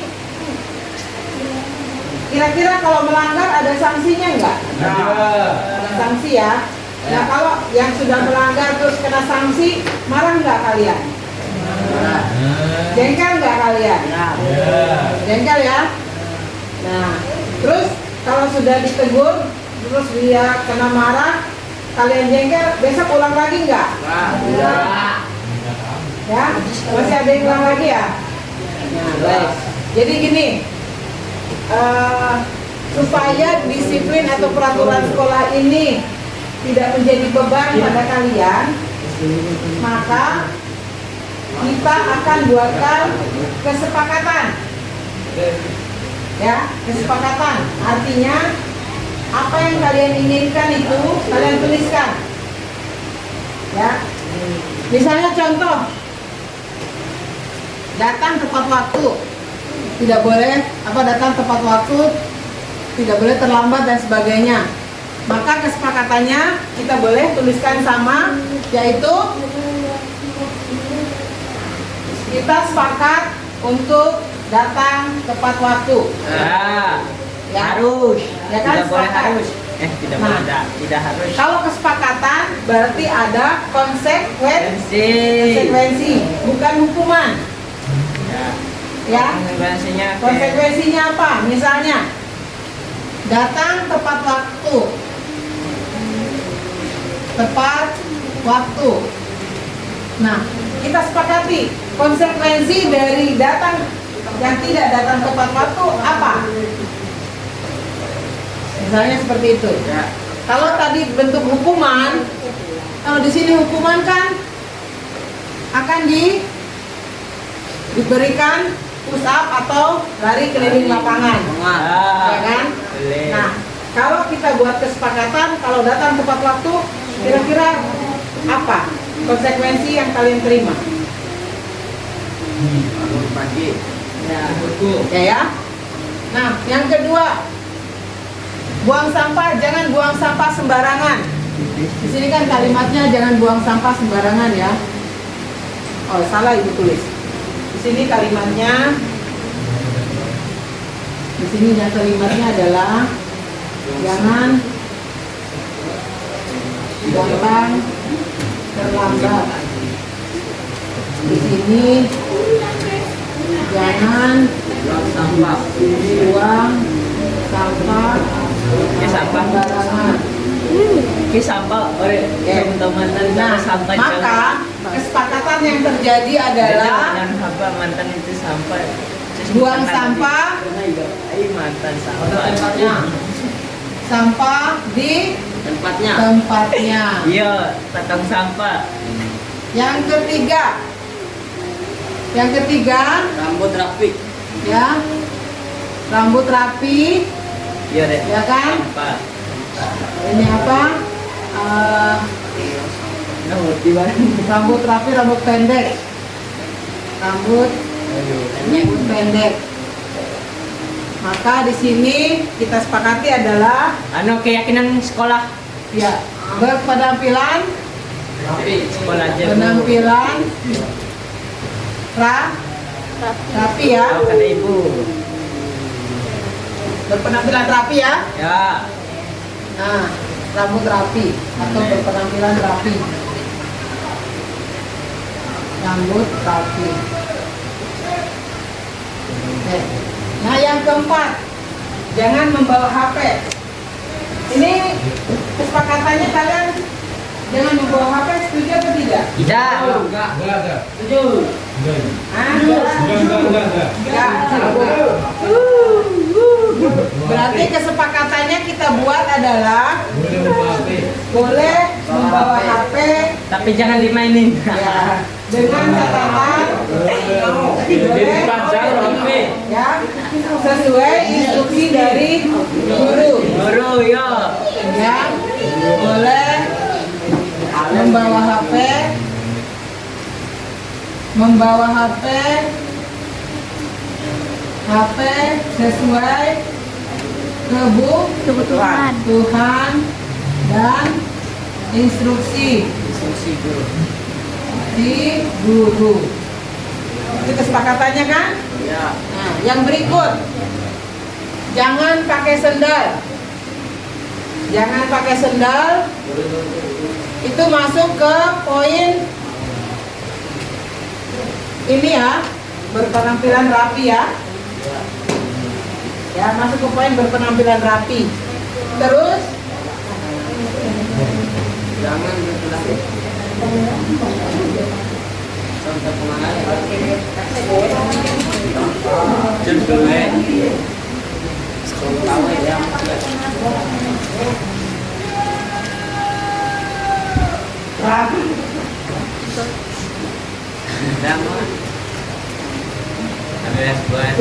kira-kira kalau melanggar ada sanksinya enggak? Ada sanksi ya. Nah, kalau yang sudah melanggar terus kena sanksi, marah enggak kalian? Jengkel enggak kalian? Jengkel ya. Nah, terus kalau sudah ditegur, terus dia kena marah, kalian jengkel, besok ulang lagi enggak? Ya, masih ada yang ulang lagi ya? Nah, baik. Jadi gini, supaya disiplin atau peraturan sekolah ini tidak menjadi beban pada kalian, maka kita akan buatkan kesepakatan Ya, kesepakatan. Artinya apa yang kalian inginkan itu kalian tuliskan. Ya. Misalnya contoh, datang tepat waktu. Tidak boleh datang tepat waktu, tidak boleh terlambat dan sebagainya. Maka kesepakatannya kita boleh tuliskan sama, yaitu kita sepakat untuk datang tepat waktu. Ya. Harus. Ya kan, Tidak boleh sepakat. harus. Tidak Nah. boleh tidak harus. Kalau kesepakatan berarti ada konsekuensi, bukan hukuman. Ya. Konsekuensinya. Konsekuensinya apa? Misalnya datang tepat waktu. Tepat waktu. Nah, kita sepakati konsekuensi dari datang yang tidak datang tepat waktu apa? Misalnya seperti itu. Ya. Kalau tadi bentuk hukuman, kalau di sini hukuman kan akan diberikan push up atau lari keliling lapangan, ya kan? Boleh. Nah, kalau kita buat kesepakatan, kalau datang tepat waktu, kira-kira apa konsekuensi yang kalian terima? Bangun pagi. Ya, ya. Nah, yang kedua, buang sampah, jangan buang sampah sembarangan. Di sini kan kalimatnya jangan buang sampah sembarangan ya. Oh, salah ibu tulis. Di sini kalimatnya, adalah jangan gampang terlambat. Di sini jangan Buang sampah. buang sampah sembarangan. Ki sampah oleh teman-teman Nah, sampah. maka kesepakatan yang terjadi adalah Jangan apa mantan itu sampah. buang sampah, Mantan sampah. sampah di tempatnya. Iya, tatang sampah. Yang ketiga, Rambut rapi. ya, rambut rapi, Iya deh. ya kan? Sampah. Ini apa? Rambut rapi, rambut pendek, rambut pendek. Maka di sini kita sepakati adalah Keyakinan sekolah. ya berpenampilan Sekolah aja. penampilan rapi ya, Kata ibu. berpenampilan rapi ya. Ya. Nah, rambut rapi atau berpenampilan rapi, rambut rapi. Oke. Nah, yang keempat, jangan membawa HP. Ini kesepakatannya kalian jangan membawa HP, setuju atau tidak? Tidak. Setuju. Berarti kesepakatannya kita buat adalah boleh membawa HP, Tapi jangan dimainin. ya, dengan catatan boleh, ya, sesuai instruksi dari guru, Guru ya. ya, boleh membawa HP sesuai kebutuhan Tuhan dan instruksi Guru. di guru. Itu kesepakatannya kan? Ya. Nah, yang berikut, jangan pakai sendal. Jangan pakai sendal. Itu masuk ke poin ini ya, berpenampilan rapi ya. Ya, masuk ke poin berpenampilan rapi. Terus Jangan berkelahi. Contoh pengaruh. Jempolnya. Tahu ya. rapi. Dama. US buat.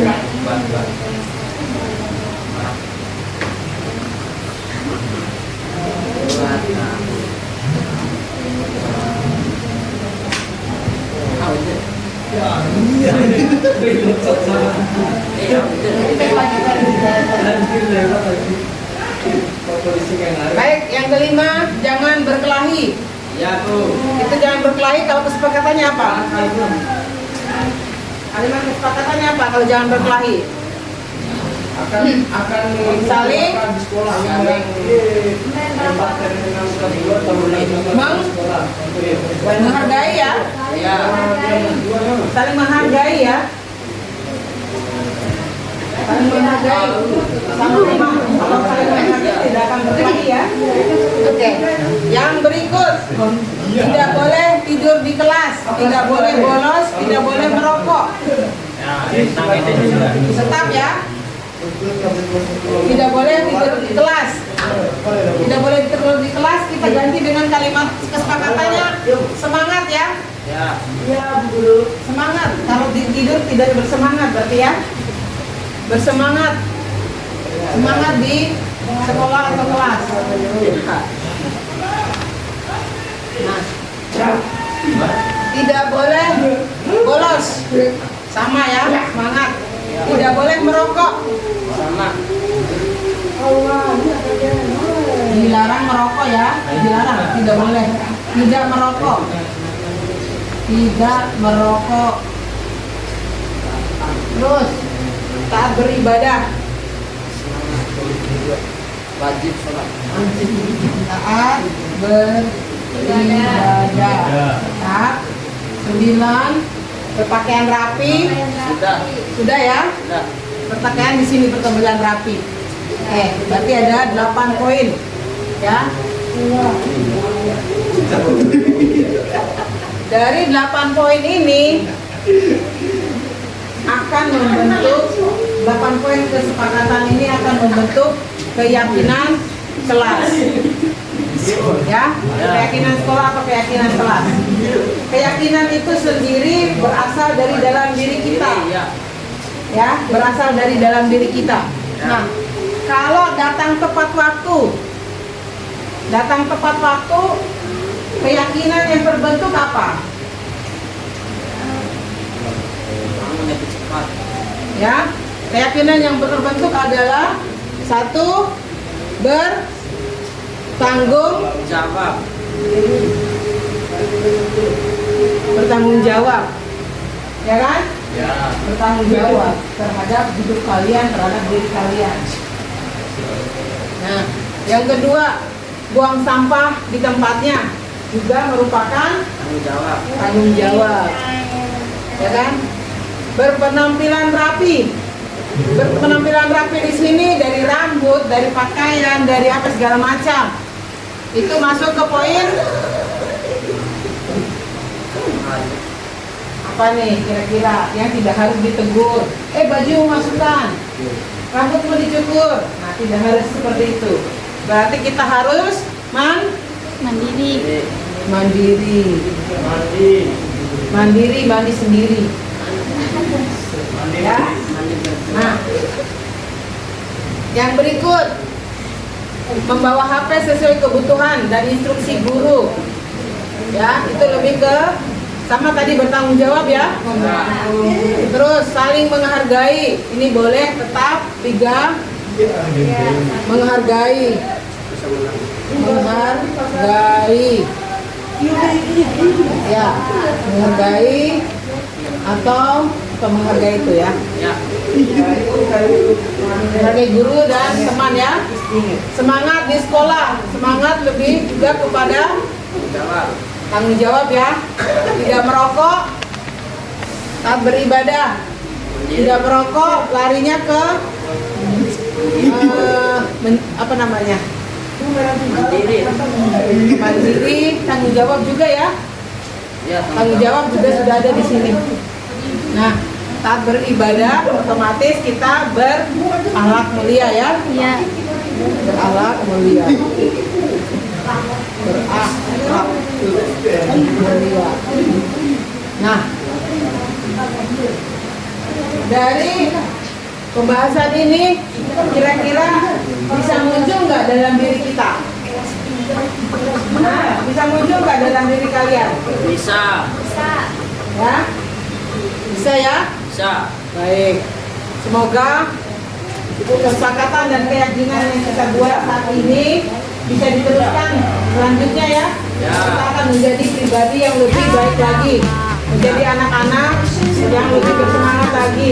Baik, yang kelima, jangan berkelahi. Ya tuh. Itu jangan berkelahi kalau kesepakatannya apa? Kalimat kesepakatannya apa kalau jangan berkelahi? akan Saling di sekolah menghargai ya, Ya. saling menghargai ya, saling menghargai, sama-sama. Kalau saling menghargai tidak akan berkelahi ya. Oke. Yang berikut, tidak boleh tidur di kelas, tidak boleh bolos, tidak boleh merokok. Ya, tentang itu juga. Tetap ya. Tidak boleh tidur di kelas. Tidak boleh tidur di kelas. Kita ganti dengan kalimat kesepakatannya. Semangat ya. Ya. Semangat. Kalau tidur tidak bersemangat berarti ya. Bersemangat. Semangat di sekolah atau kelas. Nah, tidak boleh bolos. Sama ya, semangat. Tidak boleh merokok. Sama. Dilarang merokok ya, dilarang, tidak boleh. Tidak merokok. Tidak merokok. Terus taat beribadah. Wajib sholat. Taat beribadah. Taat. 9. Berpakaian rapi. Sudah ya? Sudah. Berpakaian di sini berkemeja rapi. Berarti ada 8 poin. Ya. Dari 8 poin ini akan membentuk 8 poin kesepakatan ini akan membentuk keyakinan kelas. Ya, keyakinan sekolah atau keyakinan kelas. Keyakinan itu sendiri berasal dari dalam diri kita. Ya, berasal dari dalam diri kita. Nah, kalau datang tepat waktu, keyakinan yang terbentuk apa? Ya, keyakinan yang terbentuk adalah 1. Bertanggung jawab, ya kan? Ya. Bertanggung jawab terhadap hidup kalian, terhadap diri kalian. Nah, yang kedua, buang sampah di tempatnya juga merupakan tanggung jawab, ya kan? Berpenampilan rapi. Berpenampilan rapi di sini dari rambut, dari pakaian, dari apa segala macam. Itu masuk ke poin apa nih kira-kira yang tidak harus ditegur? Baju masukkan, rambut mau dicukur. Nah, tidak harus seperti itu. Berarti kita harus mandiri, mandi sendiri. Ya. Nah, yang berikut, membawa HP sesuai kebutuhan dan instruksi guru. Ya, itu lebih ke sama tadi bertanggung jawab ya. Terus saling menghargai. Ini boleh tetap 3. Menghargai. Ya, menghargai atau menghargai itu ya. Menghargai guru dan teman ya. Semangat di sekolah, semangat lebih juga kepada tanggung jawab ya. Tidak merokok, taat beribadah. Tidak merokok, larinya ke mandiri, tanggung jawab juga ya. Tanggung jawab juga sudah ada di sini. Nah, taat beribadah otomatis kita berakhlak mulia ya. Iya. Berakhlak mulia. Berakhlak mulia. Nah, dari pembahasan ini kira-kira bisa muncul nggak dalam diri kita? Nah, bisa muncul nggak dalam diri kalian? Bisa. Ya? Bisa ya? Bisa. Baik. Semoga kesepakatan dan keyakinan yang kita buat saat ini bisa diteruskan selanjutnya ya. Ya. Kita akan menjadi pribadi yang lebih baik lagi, menjadi anak-anak yang lebih bersemangat lagi.